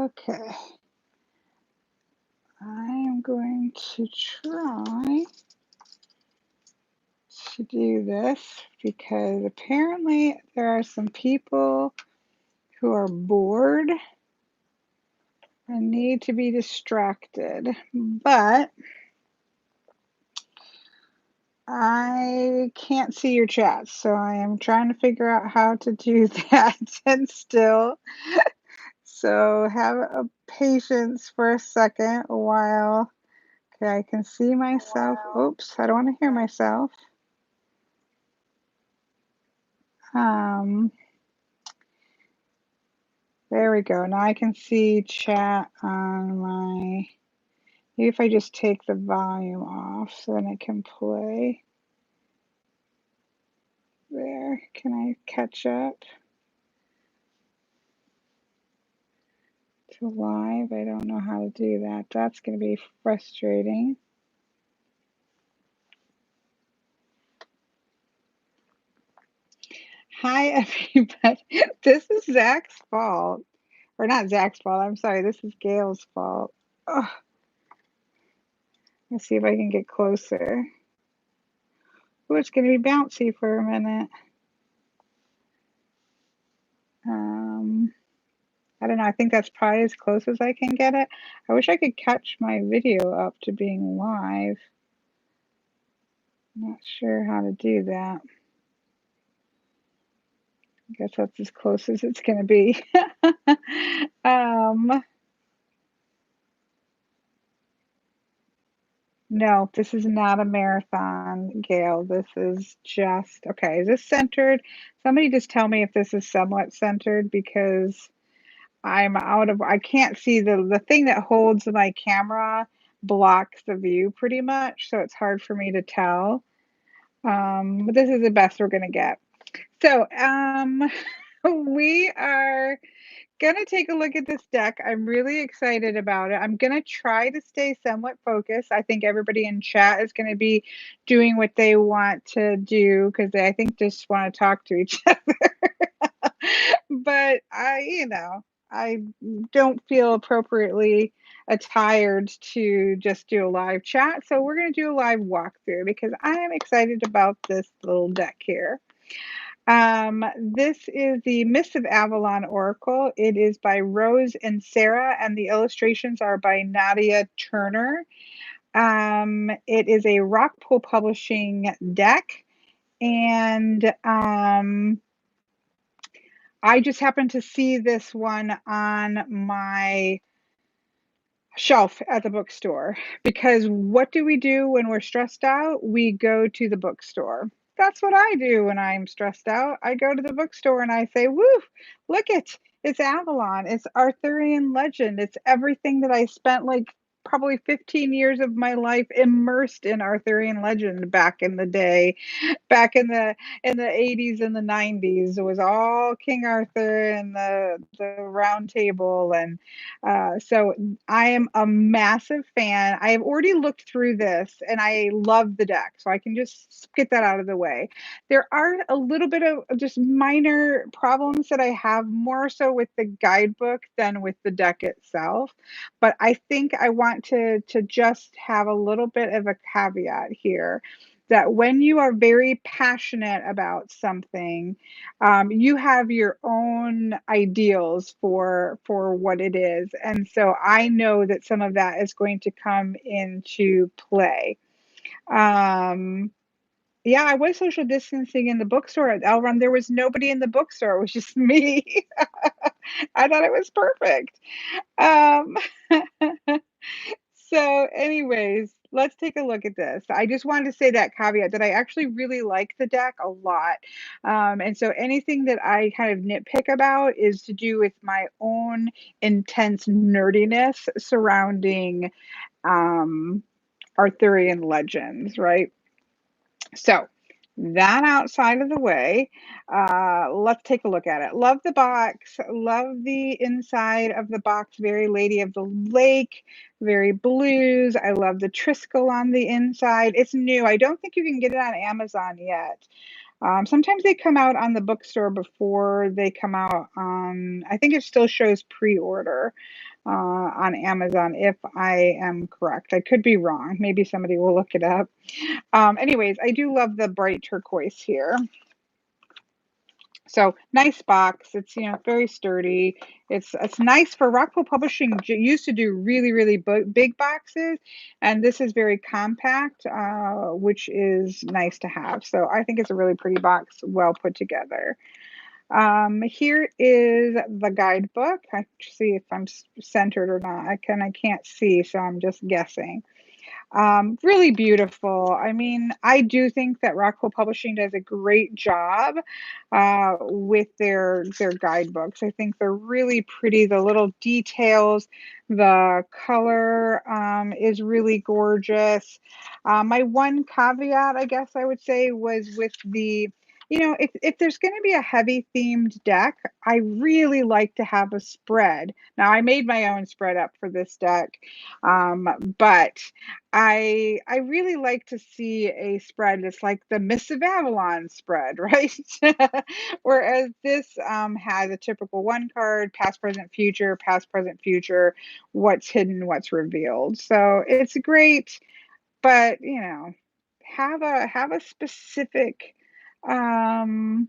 Okay, I am going to try to do this because apparently there are some people who are bored and need to be distracted, but I can't see your chat, so I am trying to figure out how to do that and still. So have a patience for a second while. Okay, I can see myself. Oops, I don't want to hear myself. Um, there we go. Now I can see chat on my, maybe if I just take the volume off so then it can play. There, can I catch up to live? I don't know how to do that. That's going to be frustrating. Hi, everybody. This is Zach's fault. Or not Zach's fault. I'm sorry. This is Gail's fault. Oh, let's see if I can get closer. Oh, it's going to be bouncy for a minute. I don't know. I think that's probably as close as I can get it. I wish I could catch my video up to being live. Not sure how to do that. I guess that's as close as it's going to be. No, this is not a marathon, Gail. This is just, okay, is this centered? Somebody just tell me if this is somewhat centered because I can't see the thing that holds my camera blocks the view pretty much, so it's hard for me to tell. But this is the best we're gonna get. So, we are gonna take a look at this deck. I'm really excited about it. I'm gonna try to stay somewhat focused. I think everybody in chat is gonna be doing what they want to do because they, I think, just want to talk to each other. But I don't feel appropriately attired to just do a live chat. So we're gonna do a live walkthrough because I am excited about this little deck here. This is the Mists of Avalon Oracle. It is by Rose and Sarah, and the illustrations are by Nadia Turner. It is a Rockpool Publishing deck, and I just happened to see this one on my shelf at the bookstore because what do we do when we're stressed out? We go to the bookstore. That's what I do when I'm stressed out. I go to the bookstore and I say, woo, look it's Avalon. It's Arthurian legend. It's everything that I spent like probably 15 years of my life immersed in Arthurian legend back in the day, back in the 80s and the 90s. It was all King Arthur and the round table. And so I am a massive fan. I have already looked through this and I love the deck, so I can just get that out of the way. There are a little bit of just minor problems that I have, more so with the guidebook than with the deck itself. But I think I want to just have a little bit of a caveat here that when you are very passionate about something, you have your own ideals for what it is, and so I know that some of that is going to come into play. Um, yeah, I was social distancing in the bookstore at Elrond. There was nobody in the bookstore. It was just me. I thought it was perfect. Um, So, anyways, let's take a look at this. I just wanted to say that caveat that I actually really like the deck a lot. And so anything that I kind of nitpick about is to do with my own intense nerdiness surrounding um, Arthurian legends, right? So, that outside of the way, let's take a look at it. Love the box, love the inside of the box, very Lady of the Lake, very blues. I love the Triskel on the inside. It's new. I don't think you can get it on Amazon yet. Sometimes they come out on the bookstore before they come out on, I think it still shows pre-order. on Amazon, if I am correct. I could be wrong. Maybe somebody will look it up. Anyways, I do love the bright turquoise here. So nice box. It's, very sturdy. It's nice for Rockwell Publishing. Used to do really really big boxes, and this is very compact, which is nice to have. So I think it's a really pretty box, well put together. Here is the guidebook. I see if I'm centered or not. I can't see, so I'm just guessing. Really beautiful. I mean, I do think that Rockwell Publishing does a great job with their guidebooks. I think they're really pretty. The little details, the color is really gorgeous. My one caveat, I guess I would say, was with if there's going to be a heavy themed deck, I really like to have a spread. Now, I made my own spread up for this deck, but I really like to see a spread that's like the Mists of Avalon spread, right? Whereas this has a typical one card, past, present, future, what's hidden, what's revealed. So it's great, but have a specific um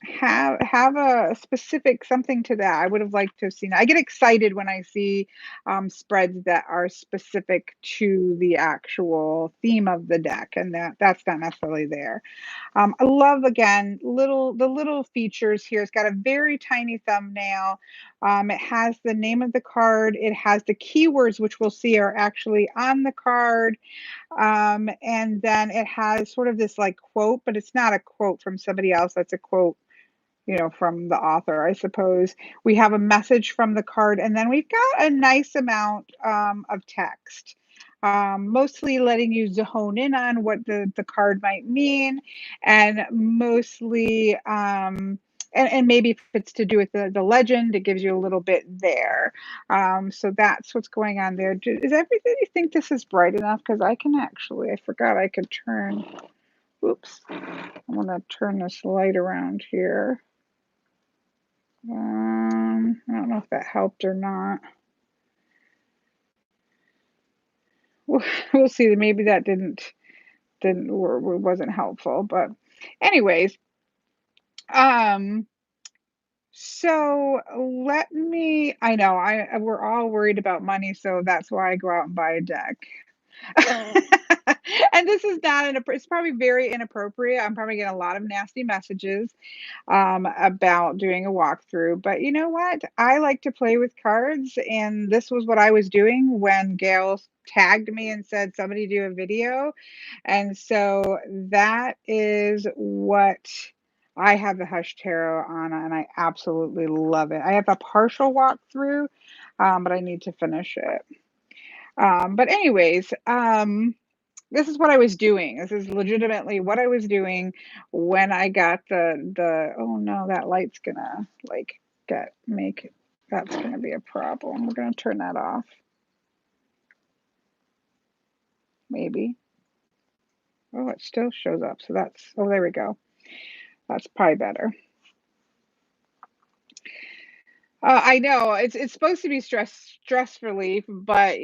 have a specific something to that. I would have liked to have seen. I get excited when I see spreads that are specific to the actual theme of the deck, and that's not necessarily there. I love, again, the little features here. It's got a very tiny thumbnail. It has the name of the card. It has the keywords, which we'll see are actually on the card. And then it has sort of this like quote, but it's not a quote from somebody else. That's a quote, from the author, I suppose. We have a message from the card, and then we've got a nice amount of text, mostly letting you hone in on what the card might mean, and mostly, and maybe if it's to do with the legend, it gives you a little bit there. So that's what's going on there. Is everything, you think this is bright enough? Because I forgot I could turn, oops, I'm going to turn this light around here. I don't know if that helped or not. We'll see. Maybe that didn't or wasn't helpful. But anyways, um, so let me. I know we're all worried about money, so that's why I go out and buy a deck. And this is not it's probably very inappropriate. I'm probably getting a lot of nasty messages about doing a walkthrough. But you know what? I like to play with cards, and this was what I was doing when Gail tagged me and said, somebody do a video. And so that is what I have the Hush Tarot on, and I absolutely love it. I have a partial walkthrough, but I need to finish it. But anyways, this is what I was doing. This is legitimately what I was doing when I got oh no, that light's gonna like that's gonna be a problem. We're gonna turn that off. Maybe. Oh, it still shows up. So oh, there we go. That's probably better. I know it's supposed to be stress relief, but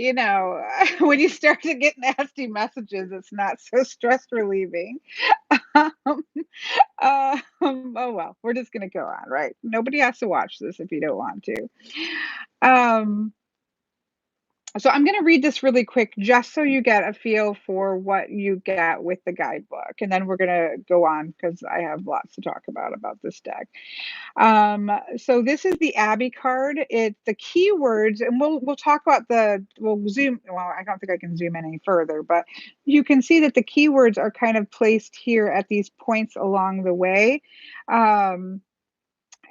when you start to get nasty messages, it's not so stress relieving. Um, oh well, we're just gonna go on, right? Nobody has to watch this if you don't want to. Um, so I'm going to read this really quick just so you get a feel for what you get with the guidebook, and then we're going to go on because I have lots to talk about this deck. So this is the Abby card. It's the keywords, and we'll talk about we'll zoom. Well, I don't think I can zoom any further, but you can see that the keywords are kind of placed here at these points along the way.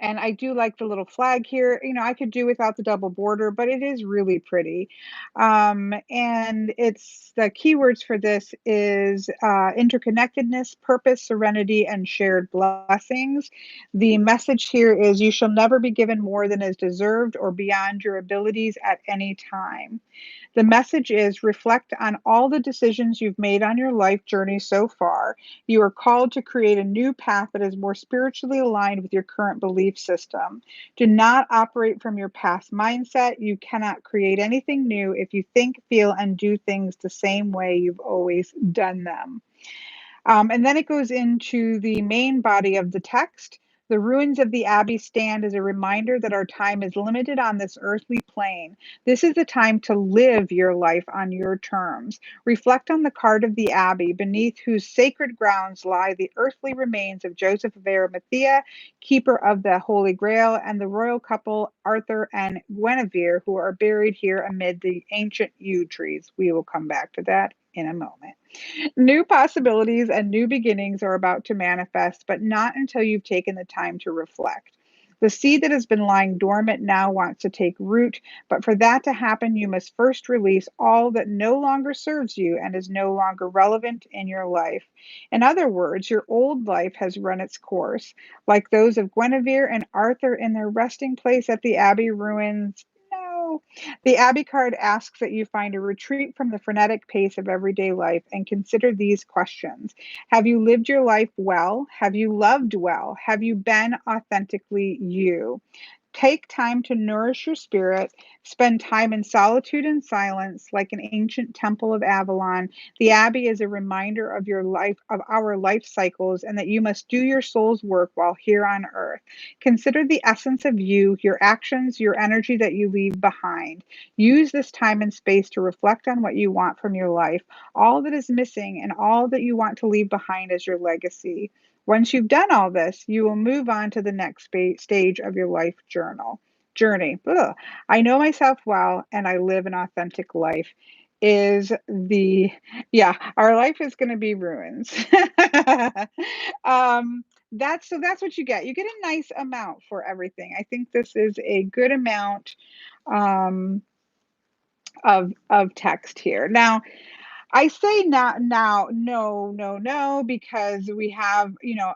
And I do like the little flag here. I could do without the double border, but it is really pretty. And it's the keywords for this is interconnectedness, purpose, serenity, and shared blessings. The message here is you shall never be given more than is deserved or beyond your abilities at any time. The message is reflect on all the decisions you've made on your life journey so far. You are called to create a new path that is more spiritually aligned with your current belief system. Do not operate from your past mindset. You cannot create anything new if you think, feel, and do things the same way you've always done them. And then it goes into the main body of the text. The ruins of the abbey stand as a reminder that our time is limited on this earthly plane. This is the time to live your life on your terms. Reflect on the card of the abbey, beneath whose sacred grounds lie the earthly remains of Joseph of Arimathea, keeper of the Holy Grail, and the royal couple Arthur and Guinevere, who are buried here amid the ancient yew trees. We will come back to that in a moment. New possibilities and new beginnings are about to manifest, but not until you've taken the time to reflect. The seed that has been lying dormant now wants to take root, but for that to happen, you must first release all that no longer serves you and is no longer relevant in your life. In other words, your old life has run its course, like those of Guinevere and Arthur in their resting place at the abbey ruins. No. The Abbey card asks that you find a retreat from the frenetic pace of everyday life and consider these questions. Have you lived your life well? Have you loved well? Have you been authentically you? Take time to nourish your spirit. Spend time in solitude and silence, like an ancient temple of Avalon. The Abbey is a reminder of your life, of our life cycles, and that you must do your soul's work while here on earth. Consider the essence of you, your actions, your energy that you leave behind. Use this time and space to reflect on what you want from your life, all that is missing, and all that you want to leave behind as your legacy. Once you've done all this, you will move on to the next stage of your life journey. Ugh. I know myself well and I live an authentic life. Is the Yeah, our life is going to be ruins. That's what you get. You get a nice amount for everything. I think this is a good amount um, of text here. Now, I say now, no, no, no, because we have,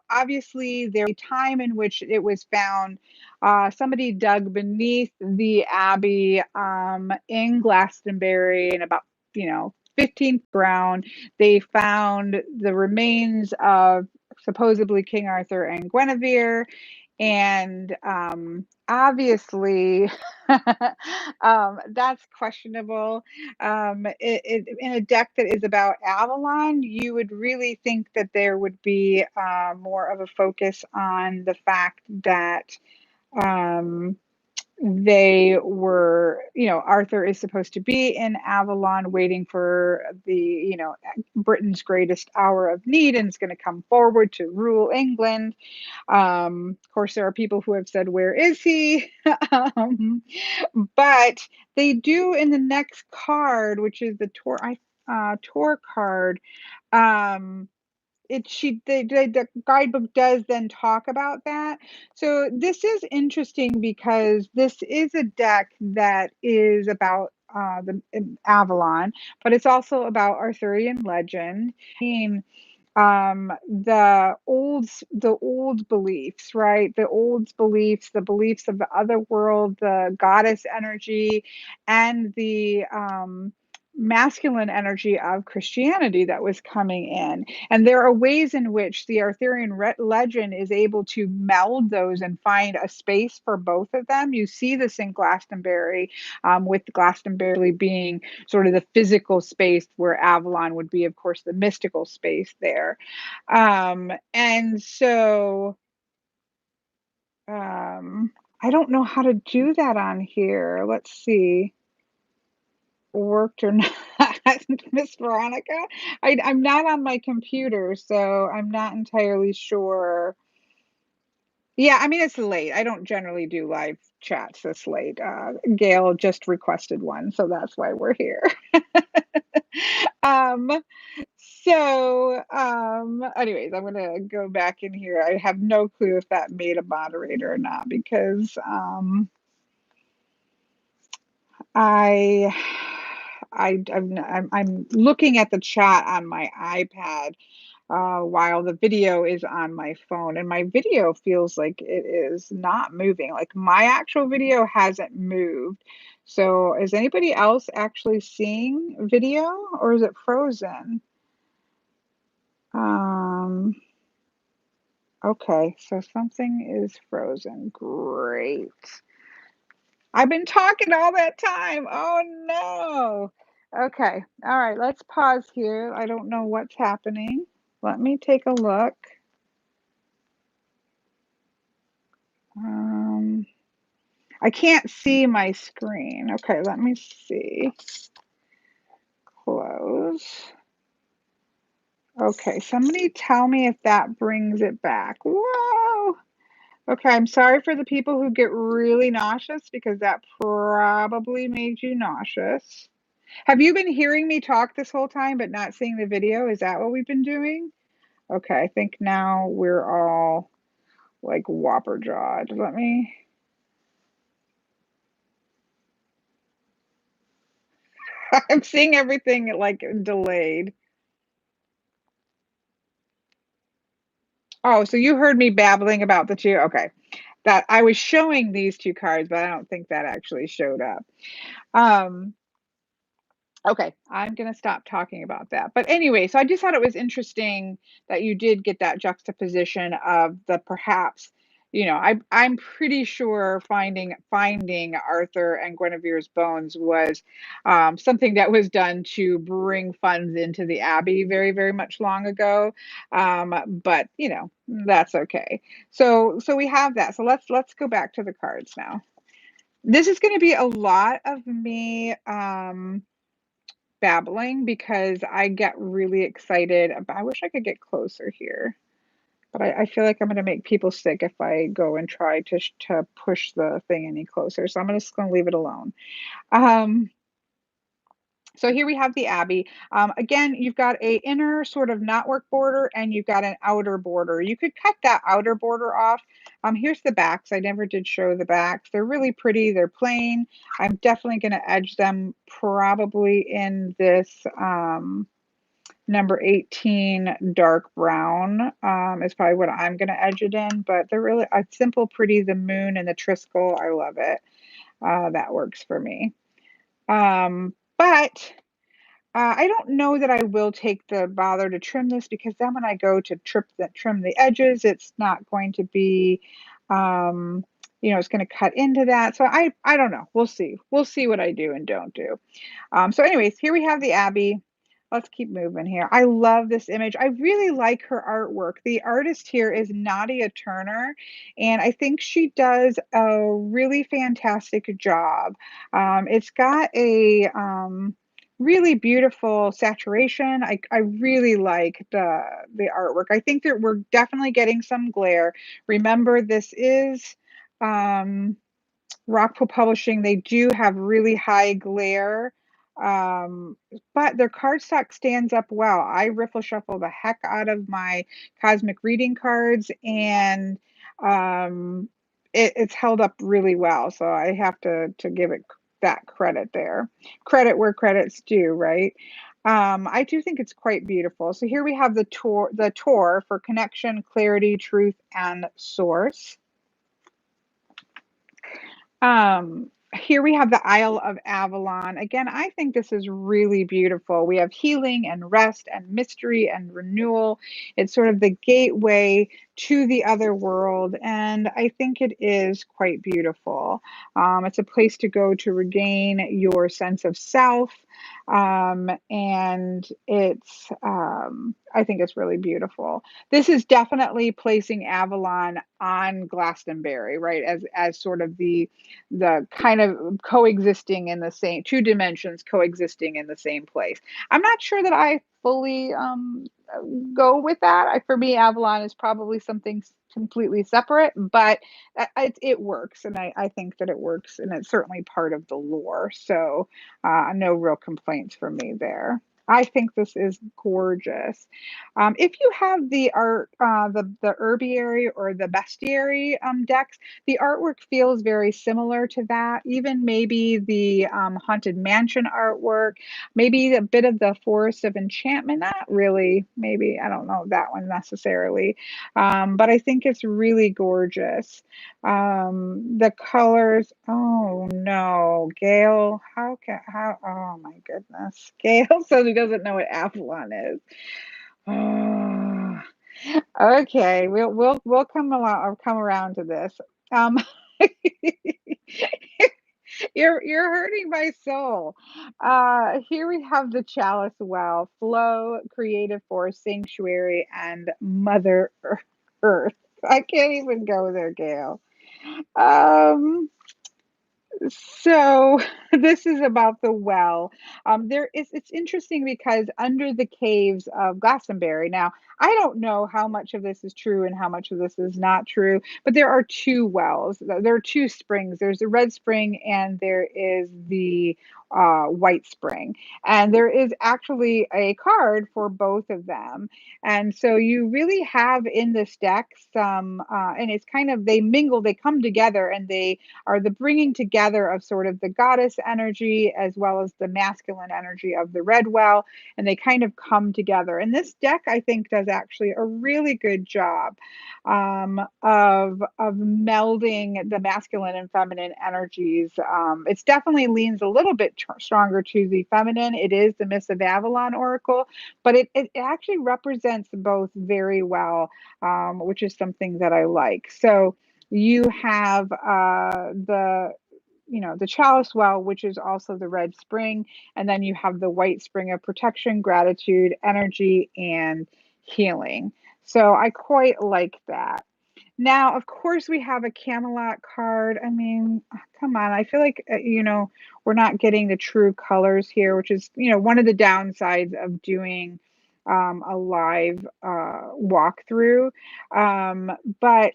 obviously there was a time in which it was found. Somebody dug beneath the abbey in Glastonbury in about, 15th ground. They found the remains of supposedly King Arthur and Guinevere. And obviously, that's questionable. In a deck that is about Avalon, you would really think that there would be more of a focus on the fact that um, they were, Arthur is supposed to be in Avalon waiting for the, Britain's greatest hour of need and is going to come forward to rule England. Of course, there are people who have said, "Where is he?" um, but they do in the next card, which is the Tor card. Um, the guidebook does then talk about that. So this is interesting because this is a deck that is about the Avalon, but it's also about Arthurian legend. The old beliefs, right? The beliefs of the other world, the goddess energy, and the masculine energy of Christianity that was coming in. And there are ways in which the Arthurian legend is able to meld those and find a space for both of them. You see this in Glastonbury, with Glastonbury being sort of the physical space, where Avalon would be, of course, the mystical space there. And so I don't know how to do that on here. Let's see. Worked or not, Miss Veronica. I'm not on my computer, so I'm not entirely sure. Yeah, I mean, it's late. I don't generally do live chats this late. Gail just requested one, so that's why we're here. Um, anyways, I'm gonna go back in here. I have no clue if that made a moderator or not because I I'm looking at the chat on my iPad while the video is on my phone, and my video feels like it is not moving. Like my actual video hasn't moved. So is anybody else actually seeing video or is it frozen? Um, okay, so something is frozen. Great. I've been talking all that time. Oh no. Okay. All right, let's pause here. I don't know what's happening. Let me take a look. Um, I can't see my screen. Okay, let me see. Close. Okay, somebody tell me if that brings it back. Whoa. Okay, I'm sorry for the people who get really nauseous because that probably made you nauseous. Have you been hearing me talk this whole time but not seeing the video? Is that what we've been doing? Okay, I think now we're all like whopper jawed. Let me. I'm seeing everything like delayed. Oh, so you heard me babbling about the two. Okay. That I was showing these two cards, but I don't think that actually showed up. Um, Okay, I'm gonna stop talking about that. But anyway, so I just thought it was interesting that you did get that juxtaposition of the perhaps, I'm pretty sure finding Arthur and Guinevere's bones was something that was done to bring funds into the Abbey very, very much long ago. But that's okay. So we have that. So let's go back to the cards now. This is going to be a lot of me. Babbling because I get really excited. I wish I could get closer here, but I feel like I'm going to make people sick if I go and try to push the thing any closer. So I'm just going to leave it alone. Um, so here we have the Abbey. Again, you've got a inner sort of knotwork border and you've got an outer border. You could cut that outer border off. Here's the backs. I never did show the backs. They're really pretty. They're plain. I'm definitely going to edge them probably in this number 18 dark brown is probably what I'm going to edge it in. But they're really a simple, pretty, the moon and the Triskel. I love it. That works for me. But I don't know that I will take the bother to trim this because then when I go to trim the edges, it's not going to be, it's going to cut into that. So I don't know. We'll see. We'll see what I do and don't do. So anyways, here we have the Abbey. Let's keep moving here. I love this image. I really like her artwork. The artist here is Nadia Turner, and I think she does a really fantastic job. It's got a really beautiful saturation. I really like the artwork. I think that we're definitely getting some glare. Remember, this is Rockpool Publishing. They do have really high glare, but their cardstock stands up well. I riffle shuffle the heck out of my cosmic reading cards, and um, it's held up really well. So I have to give it that credit there. Credit where credit's due, right? I do think it's quite beautiful. So here we have the tour for connection, clarity, truth, and source. Here we have the Isle of Avalon. Again, I think this is really beautiful. We have healing and rest and mystery and renewal. It's sort of the gateway to the other world, and I think it is quite beautiful. It's a place to go to regain your sense of self, and I think it's really beautiful. This is definitely placing Avalon on Glastonbury, right? As sort of the kind of coexisting in the same two dimensions coexisting in the same place. I'm not sure that I fully go with that. For me, Avalon is probably something completely separate, but it works, and I think that it works, and it's certainly part of the lore. So no real complaints from me there. I think this is gorgeous. If you have the art, the herbiary or the bestiary decks, the artwork feels very similar to that. Even maybe the Haunted Mansion artwork, maybe a bit of the Forest of Enchantment. Not really, maybe, I don't know that one necessarily. But I think it's really gorgeous. The colors, oh no, Gail, oh my goodness. Gail says he doesn't know what Avalon is. Oh, okay, we'll come along or come around to this. Um, you're hurting my soul. Here we have the Chalice Well, Flow, Creative Force, Sanctuary, and Mother Earth. I can't even go there, Gail. Um, so this is about the well. It's interesting because under the caves of Glastonbury. Now, I don't know how much of this is true and how much of this is not true, but there are two wells. There are two springs. There's the red spring and there is the white spring. And there is actually a card for both of them. And so you really have in this deck some, and it's kind of, they mingle, they come together and they are the bringing together of sort of the goddess energy as well as the masculine energy of the red well, and they kind of come together. And this deck, I think, does actually a really good job of melding the masculine and feminine energies. It's definitely leans a little bit stronger to the feminine. It is the Miss of Avalon Oracle, but it actually represents both very well, which is something that I like. So you have the Chalice Well, which is also the red spring, and then you have the white spring of protection, gratitude, energy, and healing. So I quite like that. Now, of course, we have a Camelot card. I mean, come on. I feel like, we're not getting the true colors here, which is, one of the downsides of doing a live walkthrough. But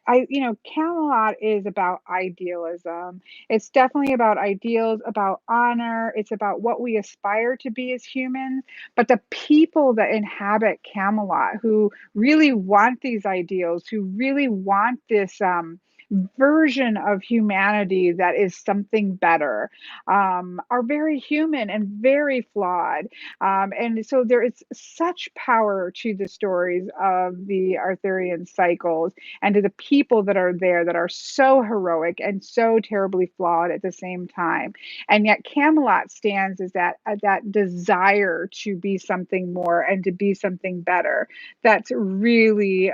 Camelot is about idealism. It's definitely about ideals, about honor. It's about what we aspire to be as humans. But the people that inhabit Camelot who really want these ideals, who really want this version of humanity that is something better, are very human and very flawed. And so there is such power to the stories of the Arthurian cycles and to the people that are there that are so heroic and so terribly flawed at the same time. And yet Camelot stands as that desire to be something more and to be something better. That's really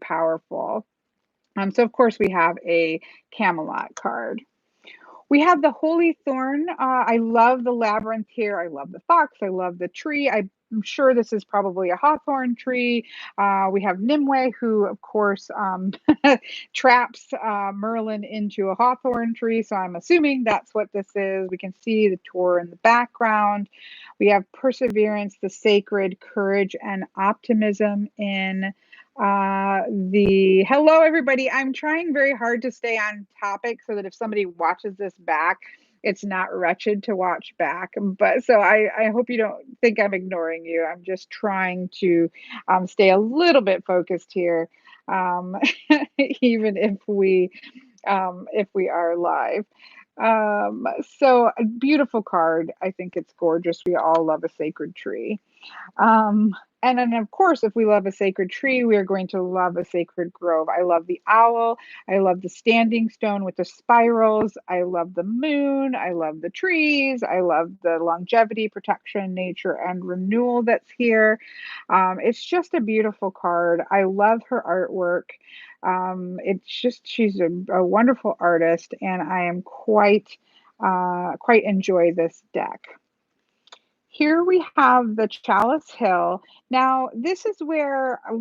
powerful. So of course we have a Camelot card. We have the Holy Thorn. I love the labyrinth here. I love the fox. I love the tree. I'm sure this is probably a hawthorn tree. We have Nimue, who, of course, traps Merlin into a hawthorn tree. So I'm assuming that's what this is. We can see the Tor in the background. We have Perseverance, the sacred, courage, and optimism in the hello everybody. I'm trying very hard to stay on topic so that if somebody watches this back, it's not wretched to watch back. But so I hope you don't think I'm ignoring you. I'm just trying to stay a little bit focused here, um, even if we are live. So a beautiful card. I think it's gorgeous. We all love a sacred tree. Um, and then, of course, if we love a sacred tree, we are going to love a sacred grove. I love the owl. I love the standing stone with the spirals. I love the moon. I love the trees. I love the longevity, protection, nature, and renewal that's here. It's just a beautiful card. I love her artwork. It's just, she's a wonderful artist, and I am quite enjoy this deck. Here we have the Chalice Hill. Now, this is where I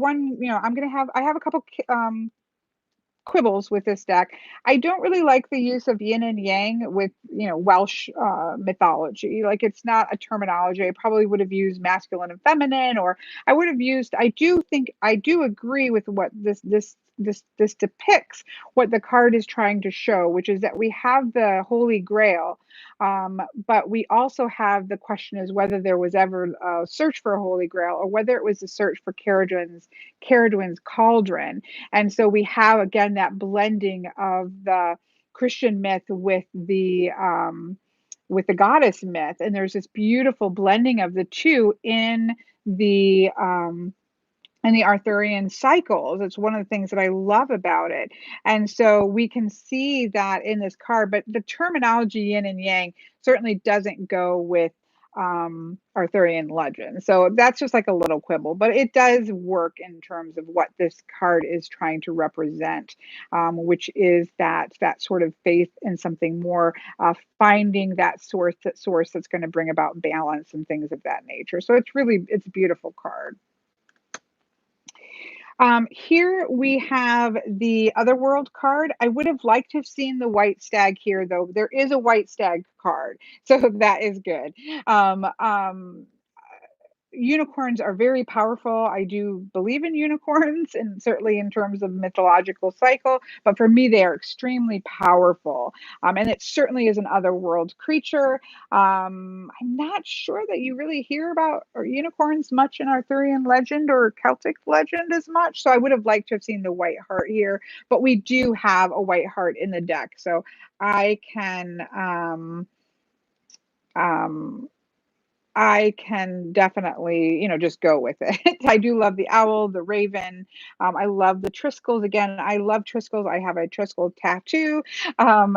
have a couple quibbles with this deck. I don't really like the use of yin and yang with, Welsh mythology. Like, it's not a terminology. I probably would have used masculine and feminine, or I would have used. I do agree with what this depicts. What the card is trying to show, which is that we have the Holy Grail, but we also have the question is whether there was ever a search for a Holy Grail, or whether it was a search for Caradwen's cauldron. And so we have again that blending of the Christian myth with the goddess myth, and there's this beautiful blending of the two the um, in the Arthurian cycles. It's one of the things that I love about it. And so we can see that in this card, but the terminology yin and yang certainly doesn't go with Arthurian legend. So that's just like a little quibble, but it does work in terms of what this card is trying to represent, which is that sort of faith in something more, finding that source that's going to bring about balance and things of that nature. So it's a beautiful card. Here we have the Otherworld card. I would have liked to have seen the white stag here, though. There is a white stag card, so that is good. Um, um, Unicorns are very powerful. I do believe in unicorns, and certainly in terms of mythological cycle, but for me, they are extremely powerful. And it certainly is an otherworld creature. I'm not sure that you really hear about unicorns much in Arthurian legend or Celtic legend as much. So I would have liked to have seen the white heart here, but we do have a white heart in the deck. So I can um, I can definitely, just go with it. I do love the owl, the raven. I love the Triskells. Again, I love Triskells. I have a Triskel tattoo.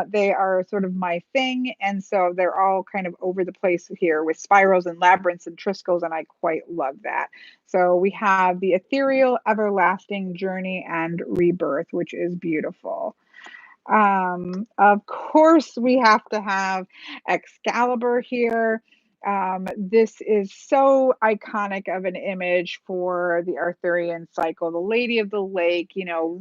They are sort of my thing. And so they're all kind of over the place here with spirals and labyrinths and Triskells, and I quite love that. So we have the ethereal, everlasting journey and rebirth, which is beautiful. Of course, we have to have Excalibur here. This is so iconic of an image for the Arthurian cycle. The Lady of the Lake,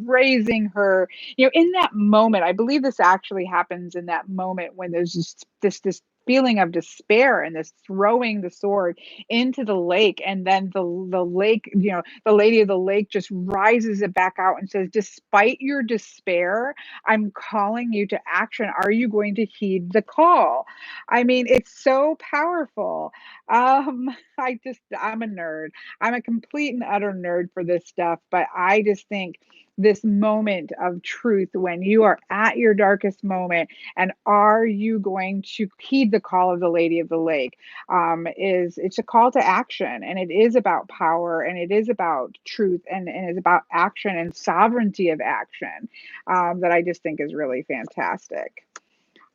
raising her, in that moment. I believe this actually happens in that moment when there's just this feeling of despair and this throwing the sword into the lake, and then the lake, the Lady of the Lake just rises it back out and says, "Despite your despair, I'm calling you to action. Are you going to heed the call?" I mean, it's so powerful. I'm a nerd. I'm a complete and utter nerd for this stuff, but I just think this moment of truth, when you are at your darkest moment, and are you going to heed the call of the Lady of the Lake, it's a call to action, and it is about power, and it is about truth, and it's about action and sovereignty of action, that I just think is really fantastic.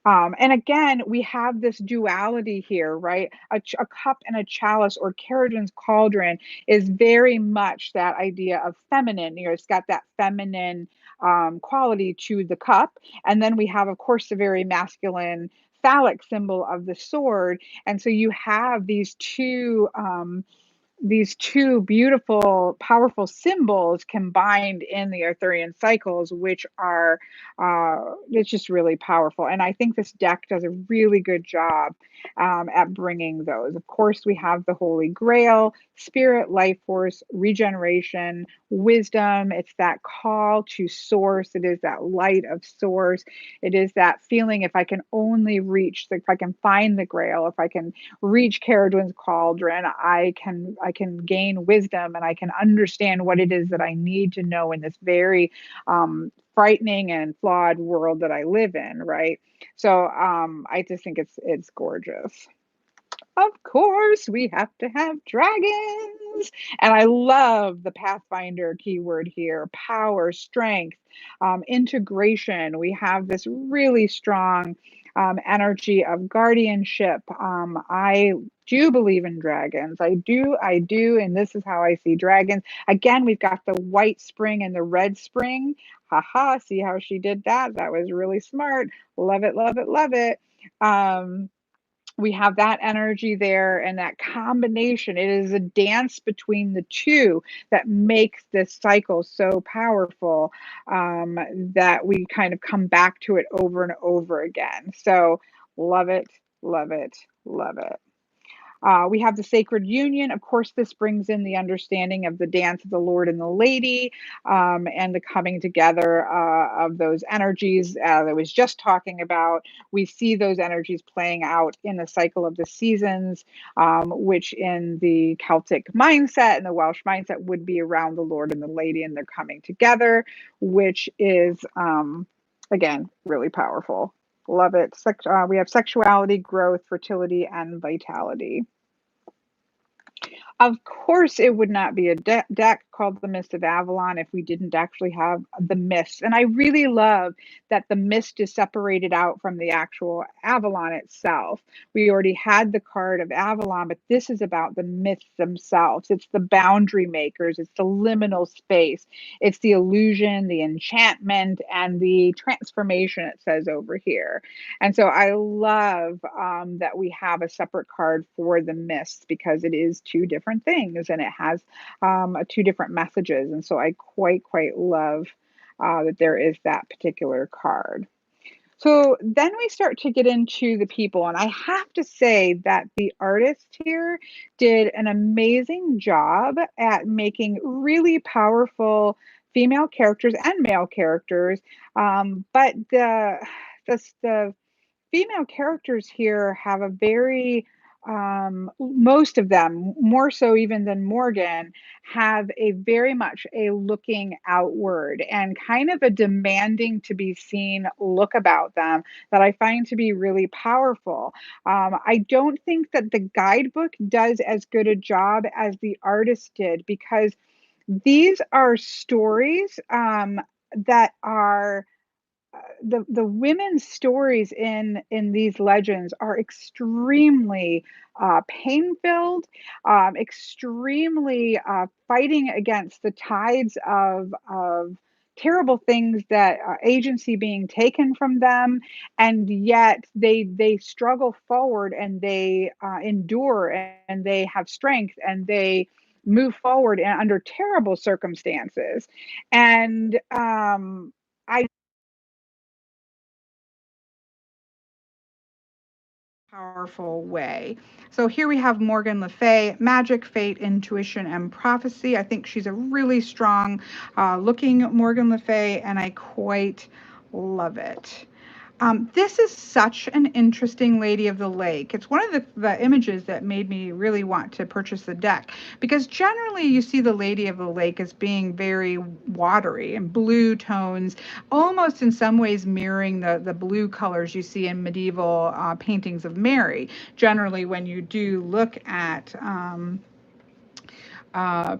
And again, we have this duality here, right? A cup and a chalice, or Caradwen's cauldron, is very much that idea of feminine. It's got that feminine quality to the cup. And then we have, of course, the very masculine phallic symbol of the sword. And so you have these two beautiful, powerful symbols combined in the Arthurian cycles, which are it's just really powerful. And I think this deck does a really good job at bringing those. Of course, we have the Holy Grail, spirit, life force, regeneration, wisdom. It's that call to source. It is that light of source. It is that feeling, if I can only if I can find the Grail, if I can reach Caradwen's cauldron, I can gain wisdom, and I can understand what it is that I need to know in this very frightening and flawed world that I live in, right? So I just think it's gorgeous. Of course, we have to have dragons. And I love the Pathfinder keyword here: power, strength, integration. We have this really strong energy of guardianship. I do believe in dragons. I do. And this is how I see dragons. Again, we've got the white spring and the red spring. Haha, see how she did that? That was really smart. Love it, love it, love it. Um, We have that energy there and that combination. It is a dance between the two that makes this cycle so powerful, um, that we kind of come back to it over and over again. So love it, love it, love it. We have the sacred union. Of course, this brings in the understanding of the dance of the Lord and the Lady, and the coming together of those energies that I was just talking about. We see those energies playing out in the cycle of the seasons, which in the Celtic mindset and the Welsh mindset would be around the Lord and the Lady, and they're coming together, which is, again, really powerful. Love it. We have sexuality, growth, fertility, and vitality. Of course, it would not be a deck called the Mist of Avalon if we didn't actually have the mist. And I really love that the mist is separated out from the actual Avalon itself. We already had the card of Avalon, but this is about the myths themselves. It's the boundary makers, it's the liminal space, it's the illusion, the enchantment, and the transformation, it says over here. And so I love, that we have a separate card for the mists because it is two different things and it has, two different messages. And so I quite love, that there is that particular card. So then we start to get into the people, and I have to say that the artist here did an amazing job at making really powerful female characters and male characters. But the female characters here have a very, most of them, more so even than Morgan, have a very much a looking outward and kind of a demanding to be seen look about them that I find to be really powerful. I don't think that the guidebook does as good a job as the artist did because these are stories, that are, the women's stories in these legends are extremely, pain filled, extremely, fighting against the tides of terrible things, that agency being taken from them, and yet they struggle forward and they, endure, and they have strength and they move forward and under terrible circumstances. And I powerful way. So here we have Morgan Le Fay, magic, fate, intuition, and prophecy. I think she's a really strong looking Morgan Le Fay, and I quite love it. This is such an interesting Lady of the Lake. It's one of the images that made me really want to purchase the deck because generally you see the Lady of the Lake as being very watery and blue tones, almost in some ways mirroring the blue colors you see in medieval paintings of Mary. Generally, when you do look at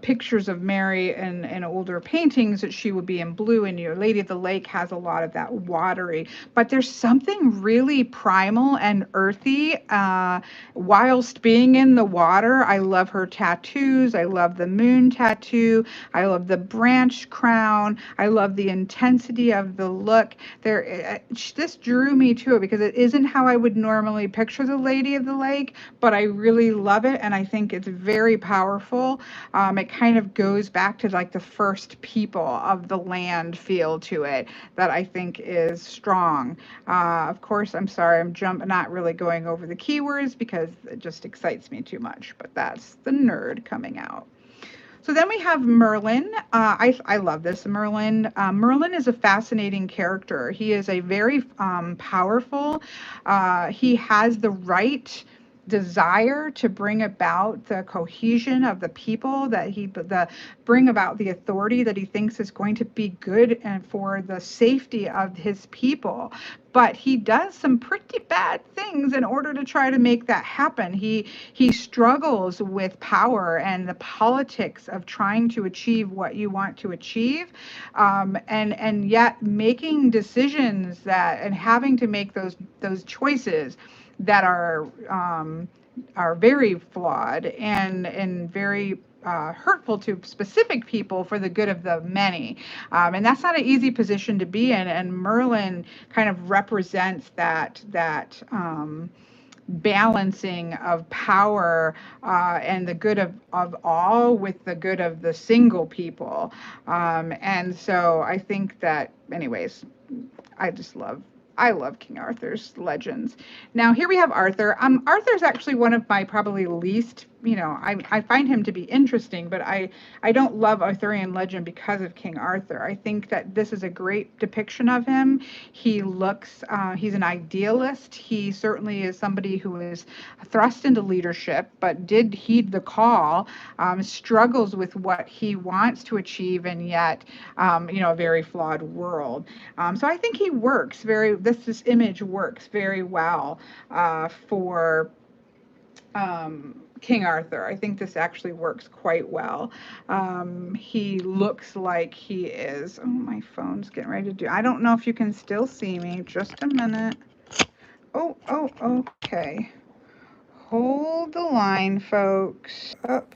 pictures of Mary in older paintings, that she would be in blue, and your Lady of the Lake has a lot of that watery. But there's something really primal and earthy whilst being in the water. I love her tattoos. I love the moon tattoo. I love the branch crown. I love the intensity of the look. This drew me to it because it isn't how I would normally picture the Lady of the Lake, but I really love it, and I think it's very powerful. It kind of goes back to like the first people of the land feel to it that I think is strong. Of course, I'm sorry, not really going over the keywords because it just excites me too much, but that's the nerd coming out. So then we have Merlin. I love this Merlin. Merlin is a fascinating character. He is a very powerful, he has the right desire to bring about the cohesion of the people, that bring about the authority that he thinks is going to be good and for the safety of his people. But he does some pretty bad things in order to try to make that happen. He struggles with power and the politics of trying to achieve what you want to achieve, and yet making decisions and having to make those choices that are very flawed and very hurtful to specific people for the good of the many. And that's not an easy position to be in. And Merlin kind of represents balancing of power and the good of all with the good of the single people. And so I think that, anyways, I just love I love King Arthur's legends. Now here we have Arthur. Arthur's actually one of my probably least, I find him to be interesting, but I don't love Arthurian legend because of King Arthur. I think that this is a great depiction of him. He's an idealist. He certainly is somebody who is thrust into leadership, but did heed the call, struggles with what he wants to achieve, and yet, a very flawed world. So I think he works this image works very well for King Arthur. I think this actually works quite well. He looks like he is, oh, my phone's getting ready to do, I don't know if you can still see me, just a minute. Oh, okay. Hold the line, folks. Up.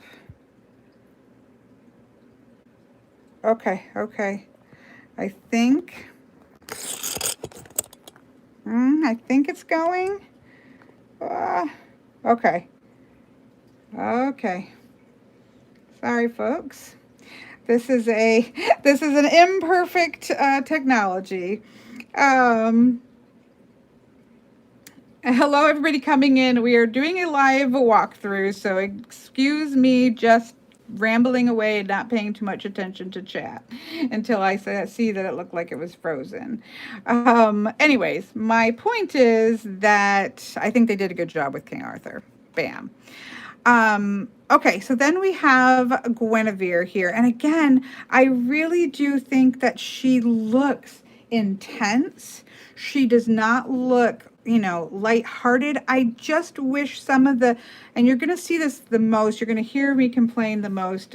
Okay. I think it's going. Okay. Sorry, folks. This is an imperfect technology. Hello, everybody coming in. We are doing a live walkthrough, so excuse me just rambling away and not paying too much attention to chat until I see that it looked like it was frozen. Anyways, my point is that I think they did a good job with King Arthur. Bam. Okay, so then we have Guinevere here. And again, I really do think that she looks intense. She does not look, lighthearted. I just wish some of and you're going to see this the most, you're going to hear me complain the most,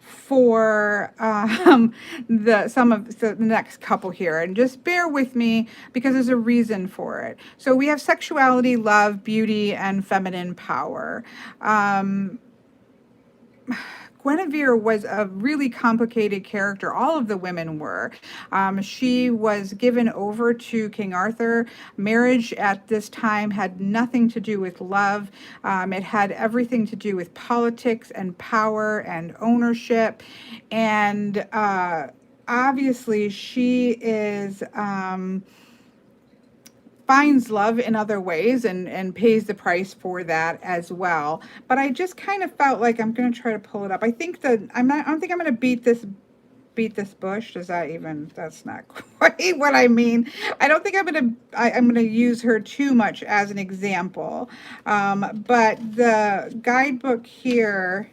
for the next couple here, and just bear with me because there's a reason for it. So we have sexuality, love, beauty, and feminine power. Guinevere was a really complicated character. All of the women were. She was given over to King Arthur. Marriage at this time had nothing to do with love. It had everything to do with politics and power and ownership. And obviously she is... finds love in other ways and pays the price for that as well. But I just kind of felt like, I'm going to try to pull it up. I don't think I'm going to beat this bush. That's not quite what I mean. I don't think I'm going to use her too much as an example. But the guidebook here,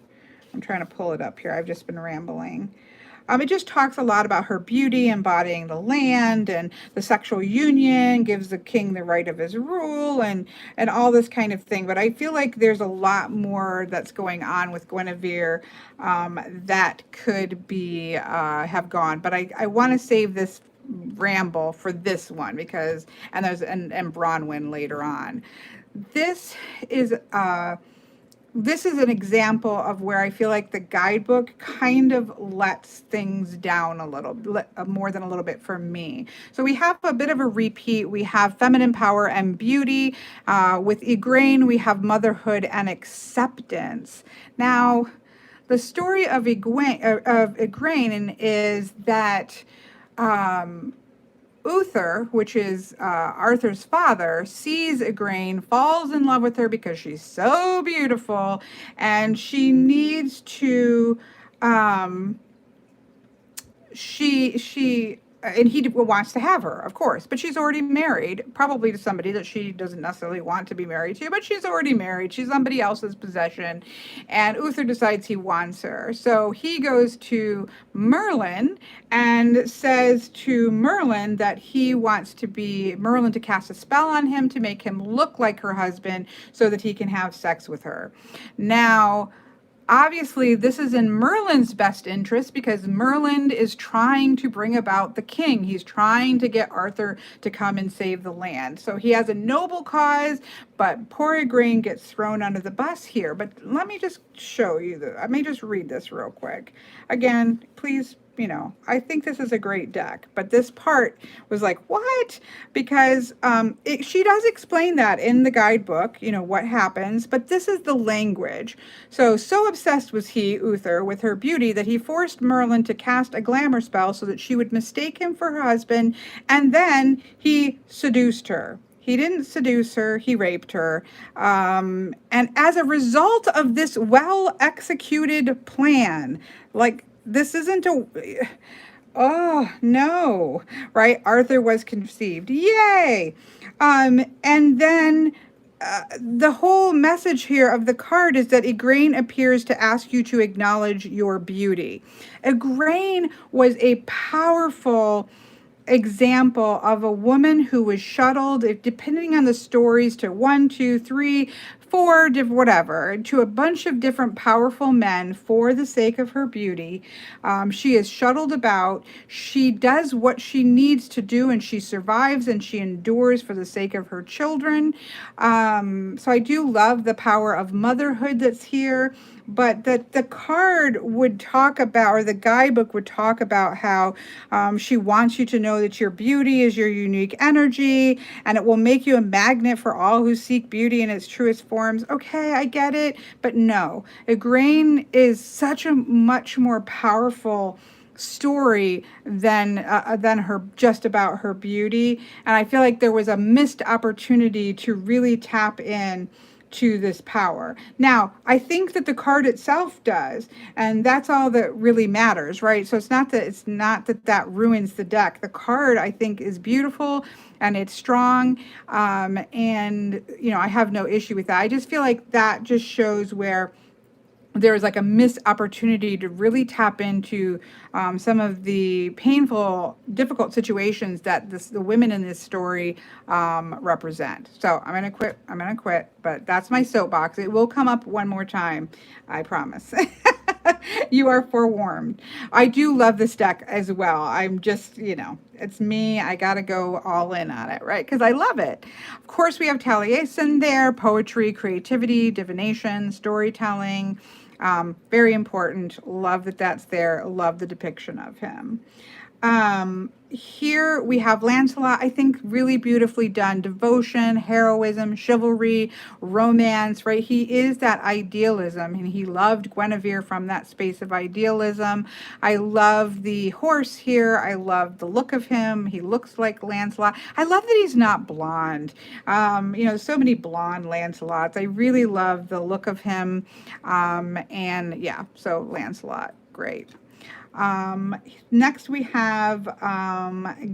I'm trying to pull it up here. I've just been rambling. It just talks a lot about her beauty, embodying the land, and the sexual union, gives the king the right of his rule, and all this kind of thing. But I feel like there's a lot more that's going on with Guinevere that could be have gone. But I want to save this ramble for this one because there's Bronwyn later on. This is an example of where I feel like the guidebook kind of lets things down a little, more than a little bit for me. So we have a bit of a repeat. We have feminine power and beauty. With Igraine, we have motherhood and acceptance. Now, the story of Igraine is that Uther, which is Arthur's father, sees Igraine, falls in love with her because she's so beautiful, and she needs to, and he wants to have her, of course, but she's already married, probably to somebody that she doesn't necessarily want to be married to, but she's already married. She's somebody else's possession, and Uther decides he wants her. So he goes to Merlin and says to Merlin that he wants Merlin to cast a spell on him to make him look like her husband so that he can have sex with her. Now, obviously, this is in Merlin's best interest because Merlin is trying to bring about the king. He's trying to get Arthur to come and save the land. So he has a noble cause, but poor Igraine gets thrown under the bus here. But let me just show you let me just read this real quick. Again, please you know, I think this is a great deck, but this part was like, what? Because she does explain that in the guidebook, you know, what happens, but this is the language. So obsessed was he, Uther, with her beauty that he forced Merlin to cast a glamour spell so that she would mistake him for her husband, and then he seduced her. He didn't seduce her, he raped her. And as a result of this well executed plan, like, this isn't a, oh no, right? Arthur was conceived. Yay! And then the whole message here of the card is that Igraine appears to ask you to acknowledge your beauty. Igraine was a powerful example of a woman who was shuttled, depending on the stories, to 1, 2, 3, 4, whatever, to a bunch of different powerful men for the sake of her beauty. She is shuttled about. She does what she needs to do, and she survives and she endures for the sake of her children. So I do love the power of motherhood that's here. But the card would talk about, or the guidebook would talk about how she wants you to know that your beauty is your unique energy, and it will make you a magnet for all who seek beauty in its truest forms. Okay, I get it, but no. Igraine is such a much more powerful story than her, just about her beauty. And I feel like there was a missed opportunity to really tap in to this power. Now, I think that the card itself does, and that's all that really matters, right? So it's not that that ruins the deck. The card, I think, is beautiful and it's strong, and you know, I have no issue with that. I just feel like that just shows where there was like a missed opportunity to really tap into some of the painful, difficult situations that the women in this story represent. So I'm gonna quit, but that's my soapbox. It will come up one more time, I promise. You are forewarned. I do love this deck as well. I'm just, you know, it's me. I got to go all in on it, right? Because I love it. Of course, we have Taliesin there, poetry, creativity, divination, storytelling. Very important. Love that that's there. Love the depiction of him. Here we have Lancelot, I think really beautifully done. Devotion, heroism, chivalry, romance, right? He is that idealism, and he loved Guinevere from that space of idealism. I love the horse here. I love the look of him. He looks like Lancelot. I love that he's not blonde. You know, so many blonde Lancelots. I really love the look of him. And yeah, so Lancelot, great. Next we have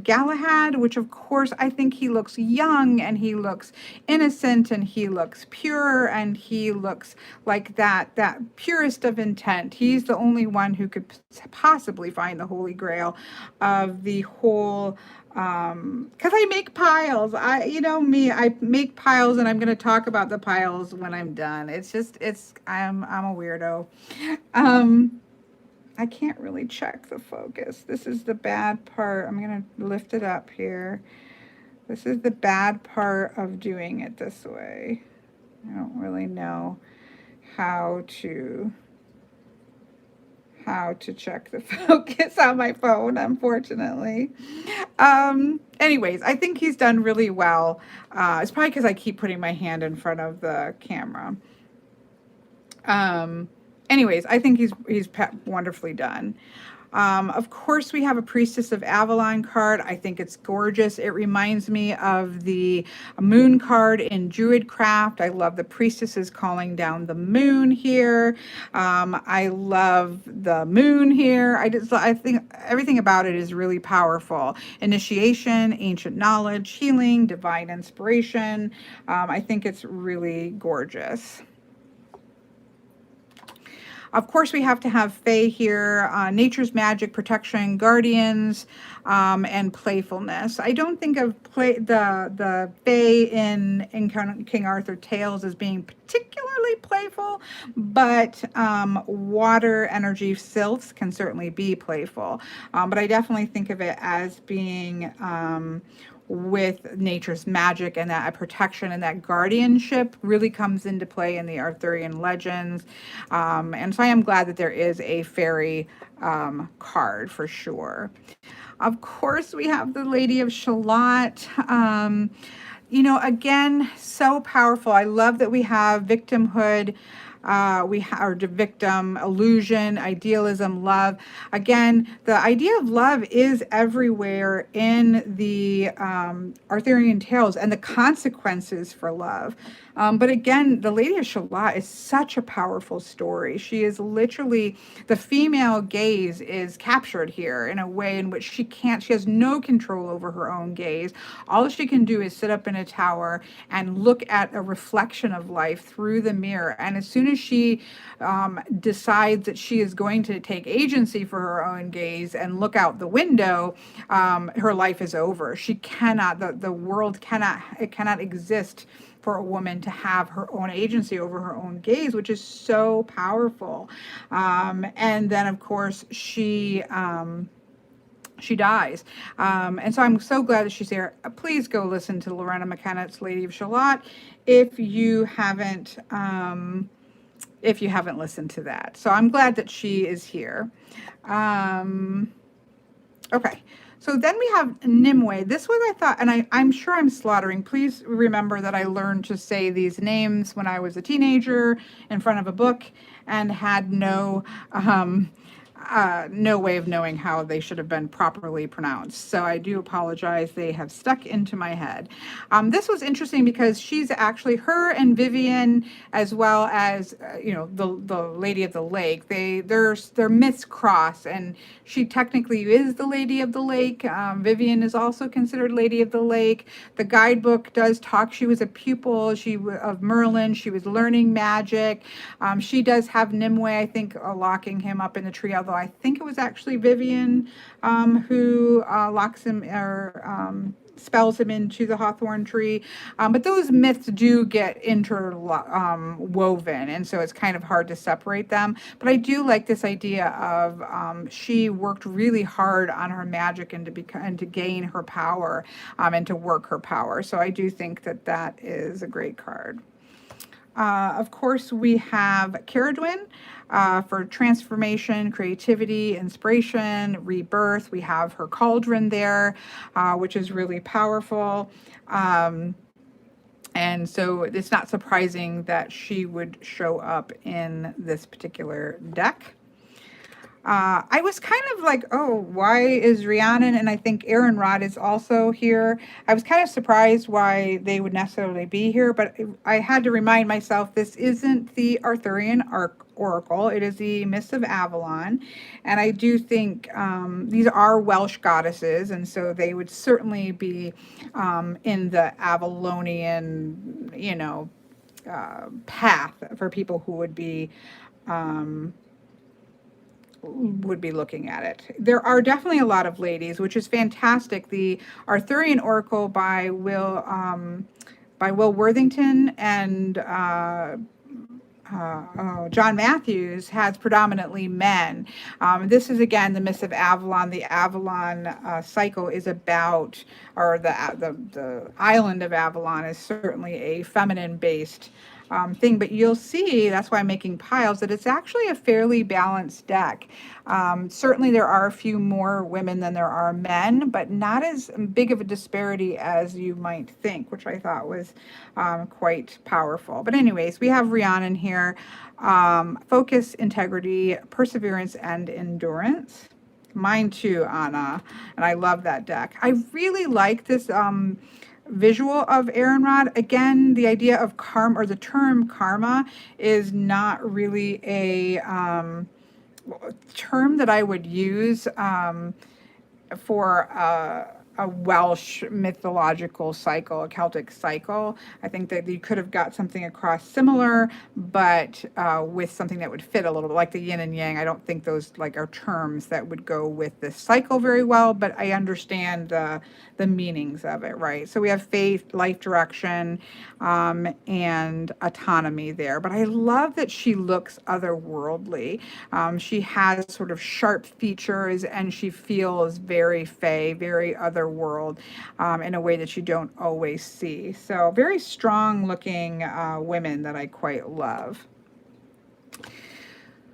Galahad, which of course I think he looks young and he looks innocent and he looks pure and he looks like that purest of intent. He's the only one who could possibly find the Holy Grail of the whole, because I make piles. You know me, I make piles, and I'm going to talk about the piles when I'm done. It's just, I'm a weirdo. I can't really check the focus. This is the bad part. I'm going to lift it up here. This is the bad part of doing it this way. I don't really know how to check the focus on my phone, unfortunately. Anyways, I think he's done really well. It's probably because I keep putting my hand in front of the camera. Anyways, I think he's wonderfully done. Of course, we have a Priestess of Avalon card. I think it's gorgeous. It reminds me of the moon card in Druidcraft. I love the priestesses calling down the moon here. I love the moon here. I think everything about it is really powerful. Initiation, ancient knowledge, healing, divine inspiration. I think it's really gorgeous. Of course, we have to have Fae here, nature's magic, protection, guardians, and playfulness. I don't think of the Fae in King Arthur Tales as being particularly playful, but water energy sylphs can certainly be playful. But I definitely think of it as being with nature's magic, and that protection and that guardianship really comes into play in the Arthurian legends. And so I am glad that there is a fairy card for sure. Of course, we have the Lady of Shalott. Again, so powerful. I love that we have victimhood, or the victim, illusion, idealism, love. Again, the idea of love is everywhere in the Arthurian tales, and the consequences for love. But again, the Lady of Shalott is such a powerful story. She is literally, the female gaze is captured here in a way in which she has no control over her own gaze. All she can do is sit up in a tower and look at a reflection of life through the mirror. And as soon as she decides that she is going to take agency for her own gaze and look out the window, her life is over. She cannot, the world cannot, it cannot exist for a woman to have her own agency over her own gaze, which is so powerful. And then, of course, she dies. And so I'm so glad that she's here. Please go listen to Lorena McKennett's Lady of Shalott if you haven't listened to that. So I'm glad that she is here. Okay. So then we have Nimue. This was, I thought, and I'm sure I'm slaughtering. Please remember that I learned to say these names when I was a teenager in front of a book and had no way of knowing how they should have been properly pronounced. So I do apologize. They have stuck into my head. This was interesting because she's actually, her and Vivian, as well as the Lady of the Lake, their myths cross, and she technically is the Lady of the Lake. Vivian is also considered Lady of the Lake. The guidebook does talk. She was a pupil of Merlin. She was learning magic. She does have Nimue, I think, locking him up in the tree, although I think it was actually Vivian who locks him, or spells him into the hawthorn tree. But those myths do get interwoven, and so it's kind of hard to separate them. But I do like this idea of she worked really hard on her magic and to gain her power, and to work her power. So I do think that is a great card. Of course, we have Caradwyn for transformation, creativity, inspiration, rebirth. We have her cauldron there, which is really powerful. And so it's not surprising that she would show up in this particular deck. I was kind of like, oh, why is Rhiannon, and I think Aaron-Rod is also here. I was kind of surprised why they would necessarily be here, but I had to remind myself this isn't the Arthurian Oracle. It is the Mists of Avalon. And I do think these are Welsh goddesses, and so they would certainly be in the Avalonian, path for people who would be looking at it. There are definitely a lot of ladies, which is fantastic. The Arthurian Oracle by Will Worthington and John Matthews has predominantly men. This is, again, the Mists of Avalon. The Avalon cycle is about, or the island of Avalon is certainly a feminine-based thing, but you'll see, that's why I'm making piles, that it's actually a fairly balanced deck. Certainly there are a few more women than there are men, but not as big of a disparity as you might think, which I thought was quite powerful. But anyways, we have Rhiannon here. Focus, integrity, perseverance, and endurance. Mine too, Anna, and I love that deck. I really like this visual of Aaron-Rod. Again, the idea of karma, or the term karma, is not really a term that I would use for a Welsh mythological cycle, a Celtic cycle. I think that you could have got something across similar, but with something that would fit a little bit, like the yin and yang. I don't think those are terms that would go with this cycle very well, but I understand the meanings of it, right? So we have faith, life direction, and autonomy there. But I love that she looks otherworldly. She has sort of sharp features, and she feels very fey, very otherworldly. other world in a way that you don't always see. So very strong looking women that I quite love.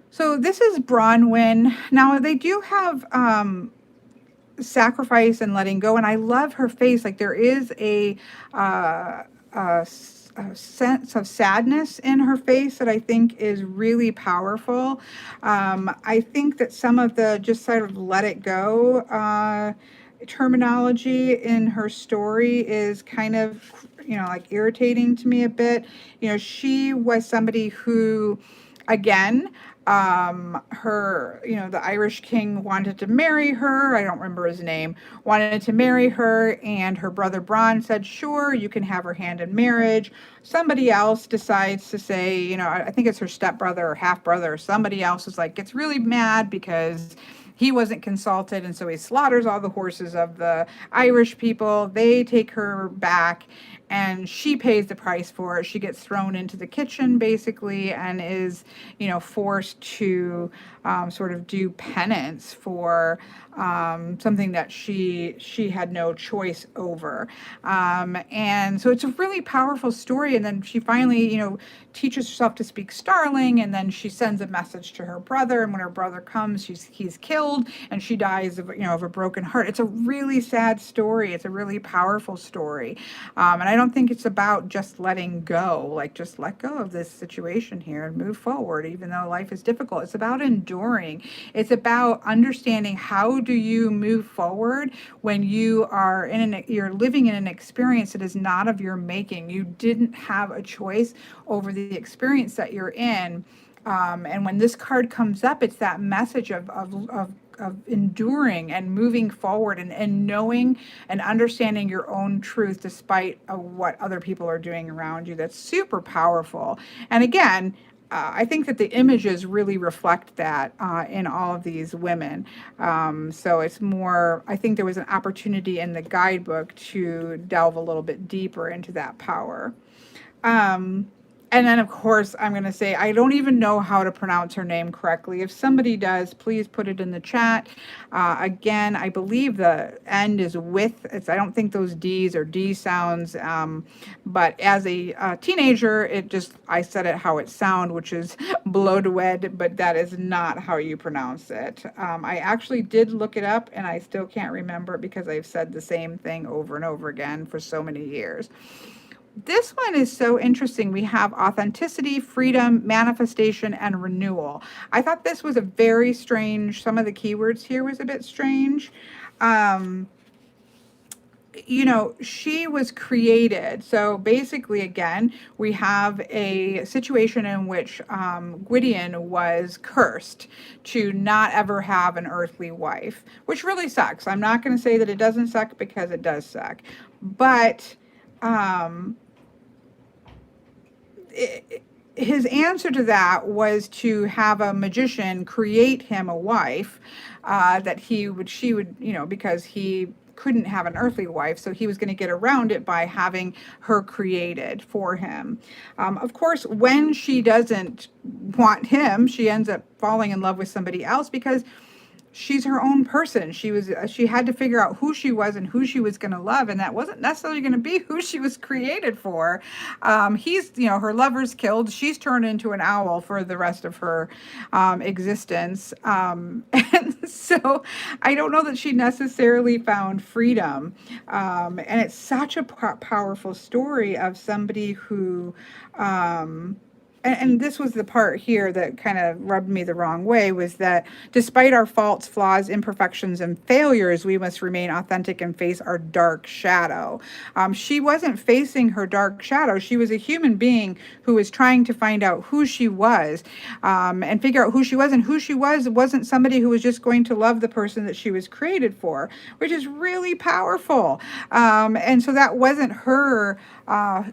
So this is Bronwyn. Now they do have sacrifice and letting go, and I love her face. Like there is a sense of sadness in her face that I think is really powerful. I think that some of the just sort of let it go terminology in her story is kind of, like irritating to me a bit. She was somebody who, again, the Irish king wanted to marry her. I don't remember his name. Wanted to marry her, and her brother Bron said, sure, you can have her hand in marriage. Somebody else decides to say, I think it's her stepbrother or half brother, or somebody else is like, gets really mad because he wasn't consulted, and so he slaughters all the horses of the Irish people. They take her back, and she pays the price for it. She gets thrown into the kitchen, basically, and is, forced to sort of do penance for something that she had no choice over. And so it's a really powerful story. And then she finally, teaches herself to speak Starling, and then she sends a message to her brother. And when her brother comes, he's killed, and she dies of a broken heart. It's a really sad story. It's a really powerful story. And I don't think it's about just letting go, like just let go of this situation here and move forward, even though life is difficult. It's about enduring. It's about understanding how do you move forward when you are you're living in an experience that is not of your making. You didn't have a choice over the experience that you're in. And when this card comes up, it's that message of enduring and moving forward, and knowing and understanding your own truth despite what other people are doing around you. That's super powerful. And again, I think that the images really reflect that in all of these women. So it's more, I think there was an opportunity in the guidebook to delve a little bit deeper into that power. And then, of course, I'm going to say, I don't even know how to pronounce her name correctly. If somebody does, please put it in the chat. Again, I believe the end is with. I don't think those D's are D sounds. But as a teenager, I said it how it sounds, which is Blodwed, but that is not how you pronounce it. I actually did look it up, and I still can't remember it because I've said the same thing over and over again for so many years. This one is so interesting. We have authenticity, freedom, manifestation, and renewal. I thought this was a very strange, some of the keywords here was a bit strange. She was created. So basically, again, we have a situation in which Gwydion was cursed to not ever have an earthly wife, which really sucks. I'm not going to say that it doesn't suck, because it does suck. But his answer to that was to have a magician create him a wife that she would, because he couldn't have an earthly wife, so he was going to get around it by having her created for him. Of course, when she doesn't want him, she ends up falling in love with somebody else, because she's her own person. She had to figure out who she was and who she was going to love, and that wasn't necessarily going to be who she was created for. Her lover's killed. She's turned into an owl for the rest of her existence. And so I don't know that she necessarily found freedom. And it's such a powerful story of somebody who and this was the part here that kind of rubbed me the wrong way, was that despite our faults, flaws, imperfections, and failures, we must remain authentic and face our dark shadow. She wasn't facing her dark shadow. She was a human being who was trying to find out who she was and figure out who she was. And who she was wasn't somebody who was just going to love the person that she was created for, which is really powerful. And so that wasn't her.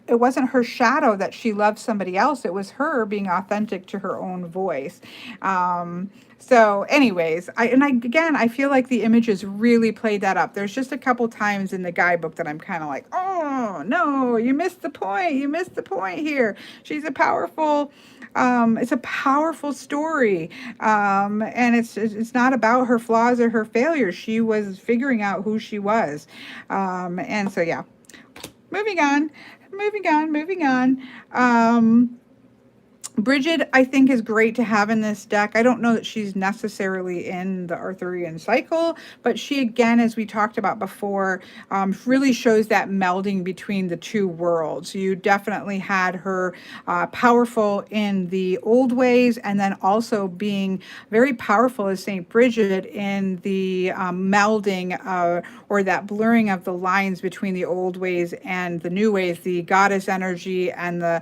It wasn't her shadow that she loved somebody else. It was her being authentic to her own voice. So anyways, I feel like the images really played that up. There's just a couple times in the guidebook that I'm kind of like, oh no, you missed the point. You missed the point here. She's a powerful, it's a powerful story. And it's not about her flaws or her failures. She was figuring out who she was. And so, yeah, moving on, moving on. Bridget, I think, is great to have in this deck. I don't know that she's necessarily in the Arthurian cycle, but she, again, as we talked about before, really shows that melding between the two worlds. You definitely had her powerful in the old ways, and then also being very powerful as Saint Bridget in the melding or that blurring of the lines between the old ways and the new ways, the goddess energy and the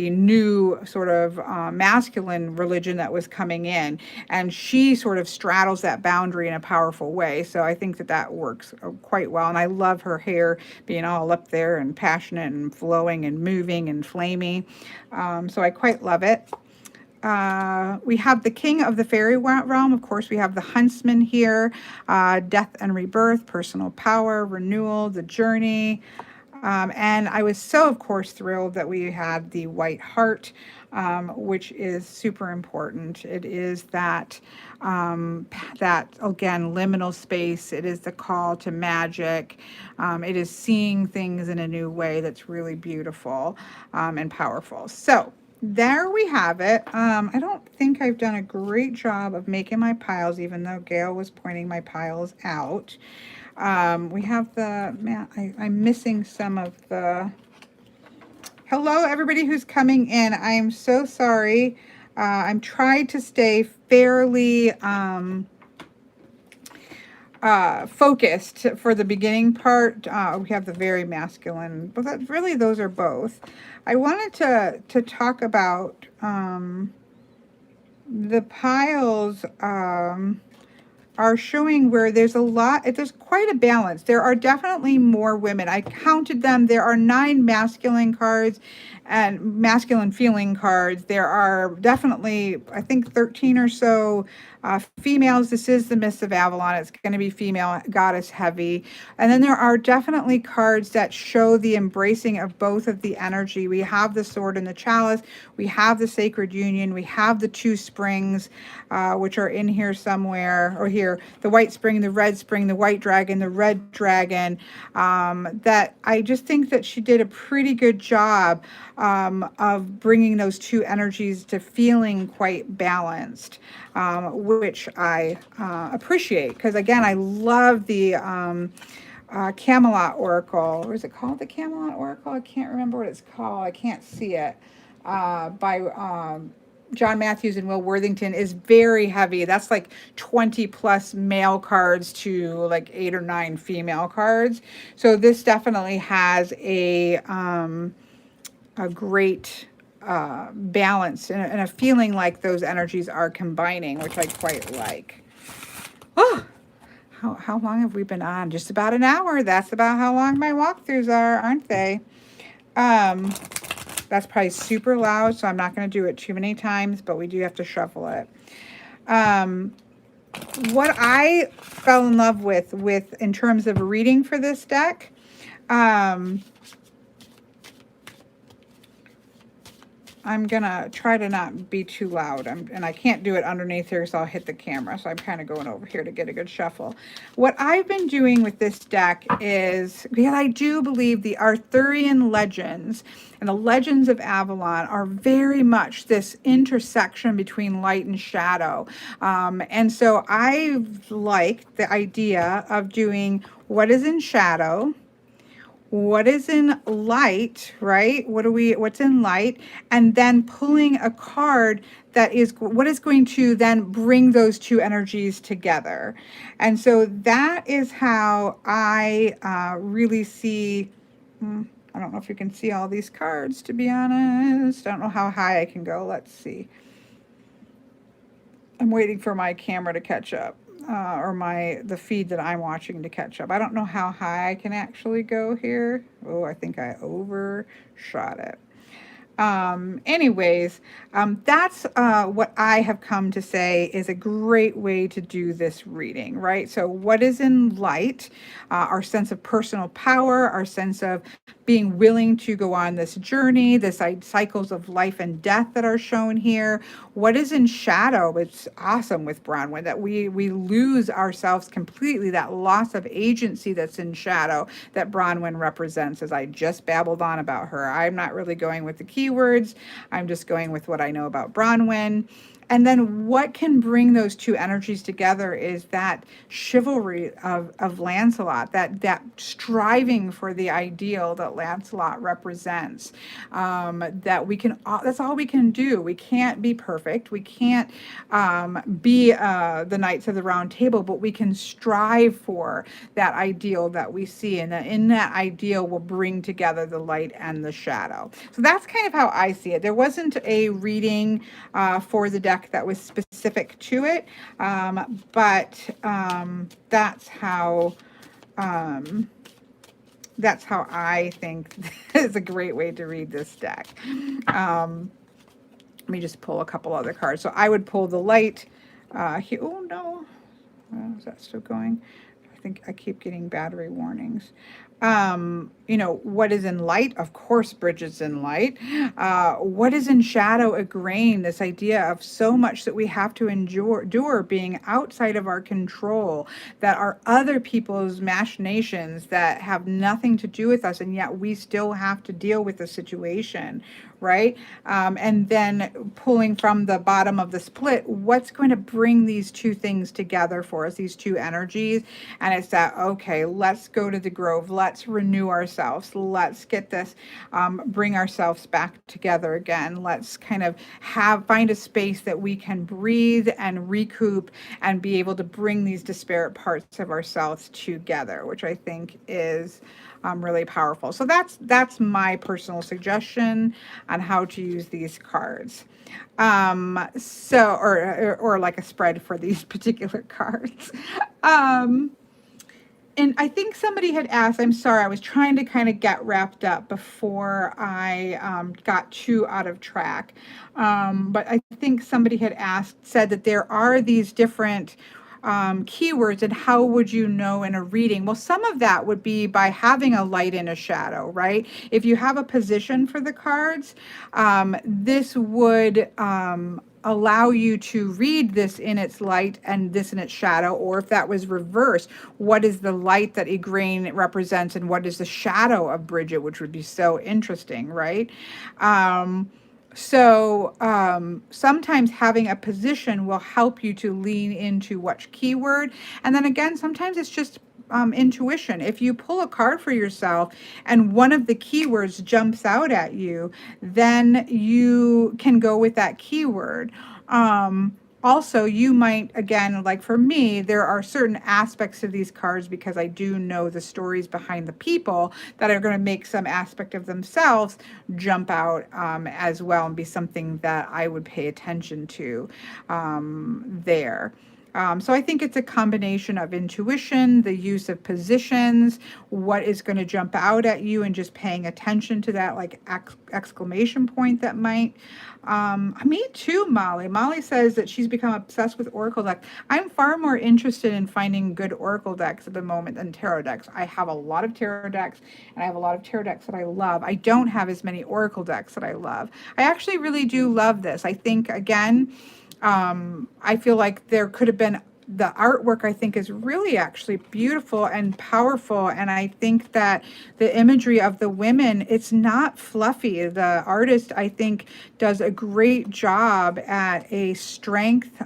new sort of masculine religion that was coming in, and she sort of straddles that boundary in a powerful way. So I think that works quite well, and I love her hair being all up there and passionate and flowing and moving and flaming. So I quite love it. We have the king of the fairy realm. Of course, we have the huntsman here, death and rebirth, personal power, renewal, the journey. And I was so, of course, thrilled that we had the white heart, which is super important. It is that, again, liminal space. It is the call to magic. It is seeing things in a new way that's really beautiful and powerful. So there we have it. I don't think I've done a great job of making my piles, even though Gail was pointing my piles out. We have I'm missing some of the, hello everybody who's coming in. I am so sorry. I'm trying to stay fairly focused for the beginning part. We have the very masculine, but those are both. I wanted to talk about the piles are showing where there's quite a balance. There are definitely more women. I counted them. There are 9 masculine cards and masculine feeling cards. There are definitely, I think, 13 or so females. This is the Mists of Avalon. It's going to be female goddess heavy. And then there are definitely cards that show the embracing of both of the energy. We have the sword and the chalice. We have the sacred union. We have the 2 springs, which are in here somewhere, or here, the white spring, the red spring, the white dragon, the red dragon. That I just think that she did a pretty good job of bringing those 2 energies to feeling quite balanced, which I appreciate, because again, I love the Camelot Oracle. Or is it called the Camelot Oracle? I can't remember what it's called. I can't see it. By John Matthews and Will Worthington, is very heavy. That's like 20 plus male cards to like 8 or 9 female cards. So this definitely has a great balance and a feeling like those energies are combining, which I quite like. Oh, how long have we been on? Just about an hour. That's about how long my walkthroughs are, aren't they? That's probably super loud, so I'm not going to do it too many times, but we do have to shuffle it. What I fell in love with in terms of reading for this deck, I'm going to try to not be too loud. And I can't do it underneath here, so I'll hit the camera. So I'm kind of going over here to get a good shuffle. What I've been doing with this deck is, because I do believe the Arthurian legends and the legends of Avalon are very much this intersection between light and shadow. And so I like the idea of doing what is in shadow, what is in light, right? What's in light, and then pulling a card that is what is going to then bring those 2 energies together. And so that is how I really see, I don't know if you can see all these cards, to be honest. I don't know how high I can go. Let's see. I'm waiting for my camera to catch up. Or the feed that I'm watching to catch up. I don't know how high I can actually go here. Oh, I think I overshot it. Anyways, that's what I have come to say is a great way to do this reading, right? So what is in light? Our sense of personal power, our sense of being willing to go on this journey, this cycles of life and death that are shown here. What is in shadow? It's awesome with Bronwyn that we lose ourselves completely, that loss of agency that's in shadow that Bronwyn represents, as I just babbled on about her. I'm not really going with the keywords. I'm just going with what I know about Bronwyn. And then what can bring those two energies together is that chivalry of Lancelot, that striving for the ideal that Lancelot represents. That we can, that's all we can do. We can't be perfect. We can't be the Knights of the Round Table, but we can strive for that ideal that we see. And that in that ideal will bring together the light and the shadow. So that's kind of how I see it. There wasn't a reading for the deck that was specific to it, but that's how I think is a great way to read this deck. Let me just pull a couple other cards. So I would pull the light here. Oh no, is that still going? I think I keep getting battery warnings. You know, what is in light? Of course, Bridget's in light. What is in shadow? Igraine, this idea of so much that we have to endure being outside of our control, that are other people's machinations that have nothing to do with us, and yet we still have to deal with the situation, right? And then pulling from the bottom of the split, what's going to bring these two things together for us, these two energies? And it's that, okay, let's go to the grove, let's renew ourselves, let's get this, bring ourselves back together again. Let's kind of find a space that we can breathe and recoup and be able to bring these disparate parts of ourselves together, which I think is really powerful. So that's my personal suggestion on how to use these cards. So, or like a spread for these particular cards. And I think somebody had asked, I'm sorry, I was trying to kind of get wrapped up before I got too out of track. But I think somebody had said that there are these different keywords, and how would you know in a reading? Well, some of that would be by having a light and a shadow, right? If you have a position for the cards, this would allow you to read this in its light and this in its shadow. Or if that was reversed, what is the light that Igraine represents and what is the shadow of Bridget, which would be so interesting, right? Sometimes having a position will help you to lean into which keyword. And then again, sometimes it's just intuition. If you pull a card for yourself and one of the keywords jumps out at you, then you can go with that keyword. Also, you might, again, like for me, there are certain aspects of these cards, because I do know the stories behind the people, that are going to make some aspect of themselves jump out as well and be something that I would pay attention to there. So I think it's a combination of intuition, the use of positions, what is going to jump out at you, and just paying attention to that, like exclamation point that might. Me too, Molly. Molly says that she's become obsessed with Oracle decks. I'm far more interested in finding good Oracle decks at the moment than tarot decks. I have a lot of tarot decks, and I have a lot of tarot decks that I love. I don't have as many Oracle decks that I love. I actually really do love this. I think, again, I feel like there could have been, the artwork I think is really actually beautiful and powerful. And I think that the imagery of the women, it's not fluffy. The artist, I think, does a great job at a strength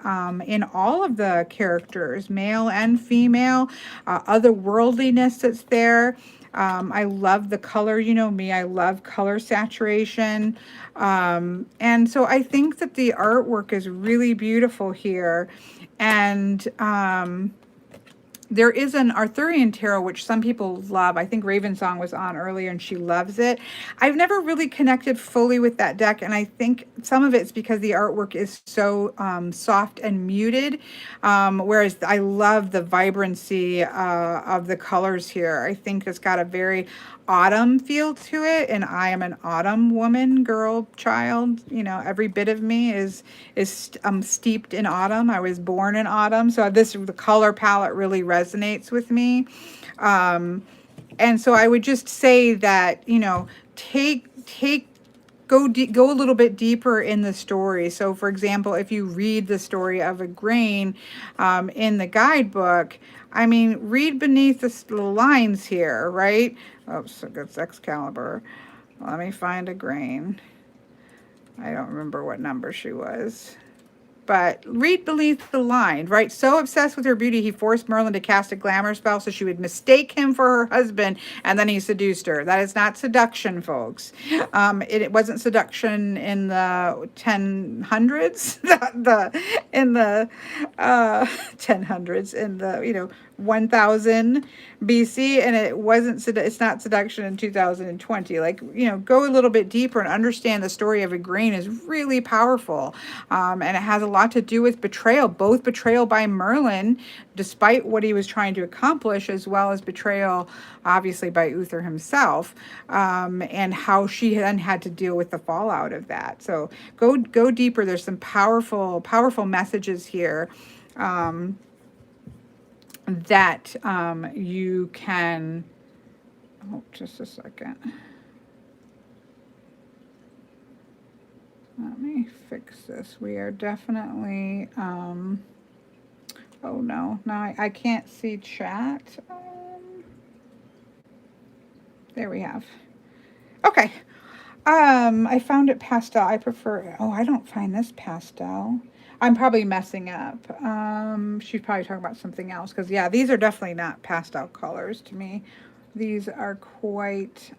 in all of the characters, male and female, otherworldliness that's there. I love the color, you know me, I love color saturation. And so I think that the artwork is really beautiful here. And there is an Arthurian tarot, which some people love. I think Raven Song was on earlier and she loves it. I've never really connected fully with that deck, and I think some of it's because the artwork is so soft and muted, whereas I love the vibrancy of the colors here. I think it's got a very autumn feel to it, and I am an autumn woman, girl, child. You know, every bit of me is steeped in autumn. I was born in autumn, so the color palette really resonates with me. And so I would just say that, you know, go a little bit deeper in the story. So for example, if you read the story of a grain in the guidebook, I mean, read beneath the lines here, right? Oh, so that's Excalibur. Let me find a grain. I don't remember what number she was. But read beneath the line, right? So obsessed with her beauty, he forced Merlin to cast a glamour spell so she would mistake him for her husband, and then he seduced her. That is not seduction, folks. It wasn't seduction in the 1000s, in the 1000s, in the, you know, 1000 BC, and it's not seduction in 2020. Like, you know, go a little bit deeper and understand the story of a grain is really powerful. And it has a lot to do with betrayal, both betrayal by Merlin, despite what he was trying to accomplish, as well as betrayal, obviously, by Uther himself, and how she then had to deal with the fallout of that. So go deeper. There's some powerful messages here. That you can, oh, just a second. Let me fix this. We are definitely, oh no, now I can't see chat. There we have. Okay. I found it pastel. I prefer, oh, I don't find this pastel. I'm probably messing up. She's probably talking about something else, because yeah, these are definitely not pastel colors to me. These are quite,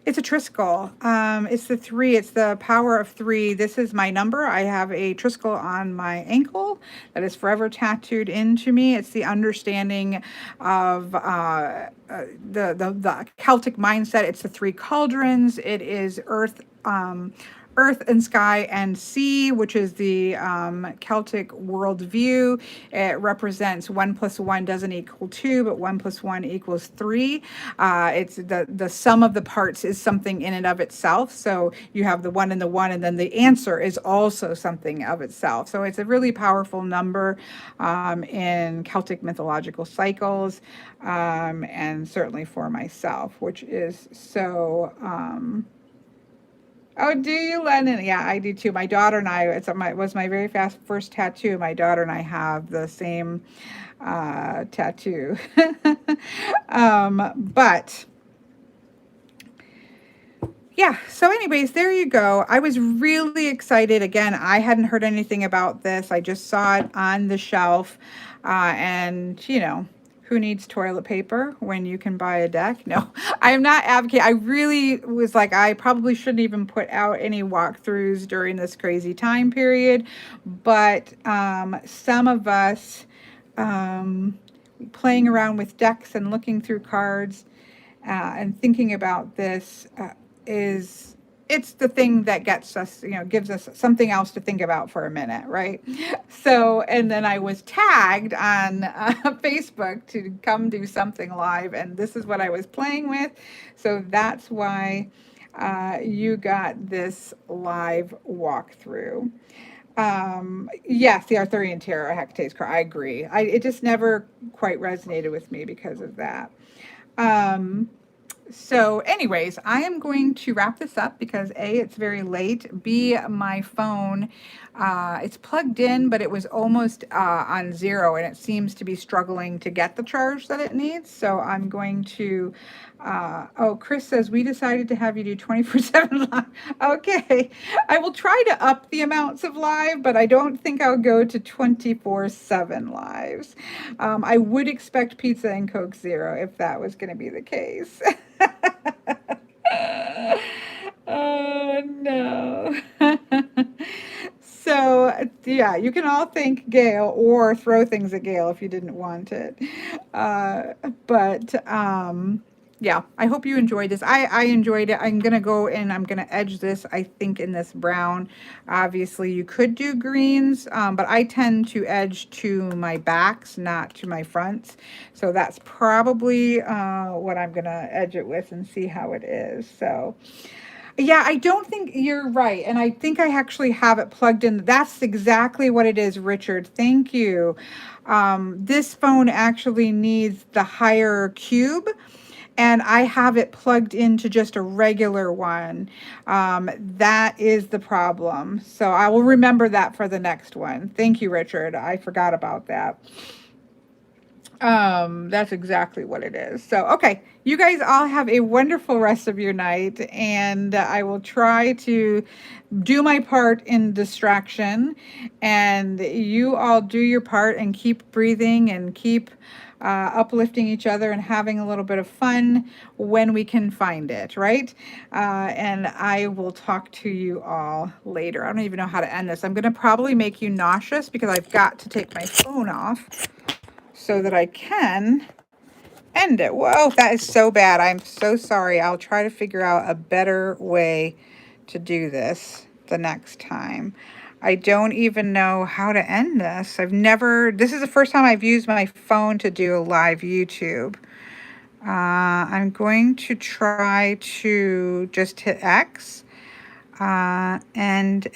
it's a Triskel. It's the 3. It's the power of 3. This is my number. I have a Triskel on my ankle that is forever tattooed into me. It's the understanding of the Celtic mindset. It's the 3 cauldrons. It is earth and sky and sea, which is the Celtic worldview. It represents 1 + 1 doesn't equal 2, but 1 + 1 equals 3. It's the sum of the parts is something in and of itself. So you have the 1 and the 1, and then the answer is also something of itself. So it's a really powerful number in Celtic mythological cycles, and certainly for myself, which is so... Oh, do you, Lennon? Yeah, I do too. My daughter and I, it was my very first tattoo. My daughter and I have the same tattoo. But yeah, so anyways, there you go. I was really excited. Again, I hadn't heard anything about this. I just saw it on the shelf. And, you know, who needs toilet paper when you can buy a deck? No, I'm not advocating. I really was like, I probably shouldn't even put out any walkthroughs during this crazy time period. But some of us playing around with decks and looking through cards and thinking about this it's the thing that gets us, you know, gives us something else to think about for a minute, right? So, and then I was tagged on Facebook to come do something live, and this is what I was playing with. So that's why you got this live walkthrough. Yes, the Arthurian Tarot, Hecate's card. I agree. It just never quite resonated with me because of that. So anyways, I am going to wrap this up because A, it's very late. B, my phone, it's plugged in, but it was almost on 0, and it seems to be struggling to get the charge that it needs. So I'm going to, oh, Chris says, we decided to have you do 24/7 live. Okay, I will try to up the amounts of live, but I don't think I'll go to 24/7 lives. I would expect pizza and Coke Zero if that was going to be the case. Oh no. So Yeah, you can all thank Gail or throw things at Gail if you didn't want it. Uh, but yeah, I hope you enjoyed this. I enjoyed it. I'm going to go and I'm going to edge this, I think, in this brown. Obviously, you could do greens, but I tend to edge to my backs, not to my fronts. So that's probably what I'm going to edge it with and see how it is. So yeah, I don't think you're right. And I think I actually have it plugged in. That's exactly what it is, Richard. Thank you. This phone actually needs the higher cube, and I have it plugged into just a regular one. That is the problem. So I will remember that for the next one. Thank you, Richard. I forgot about that. That's exactly what it is. So, okay, you guys all have a wonderful rest of your night, and I will try to do my part in distraction, and you all do your part and keep breathing and keep uplifting each other and having a little bit of fun when we can find it, right? And I will talk to you all later. I don't even know how to end this. I'm going to probably make you nauseous because I've got to take my phone off so that I can end it. Whoa, that is so bad. I'm so sorry. I'll try to figure out a better way to do this the next time. I don't even know how to end this. This is the first time I've used my phone to do a live YouTube. I'm going to try to just hit X and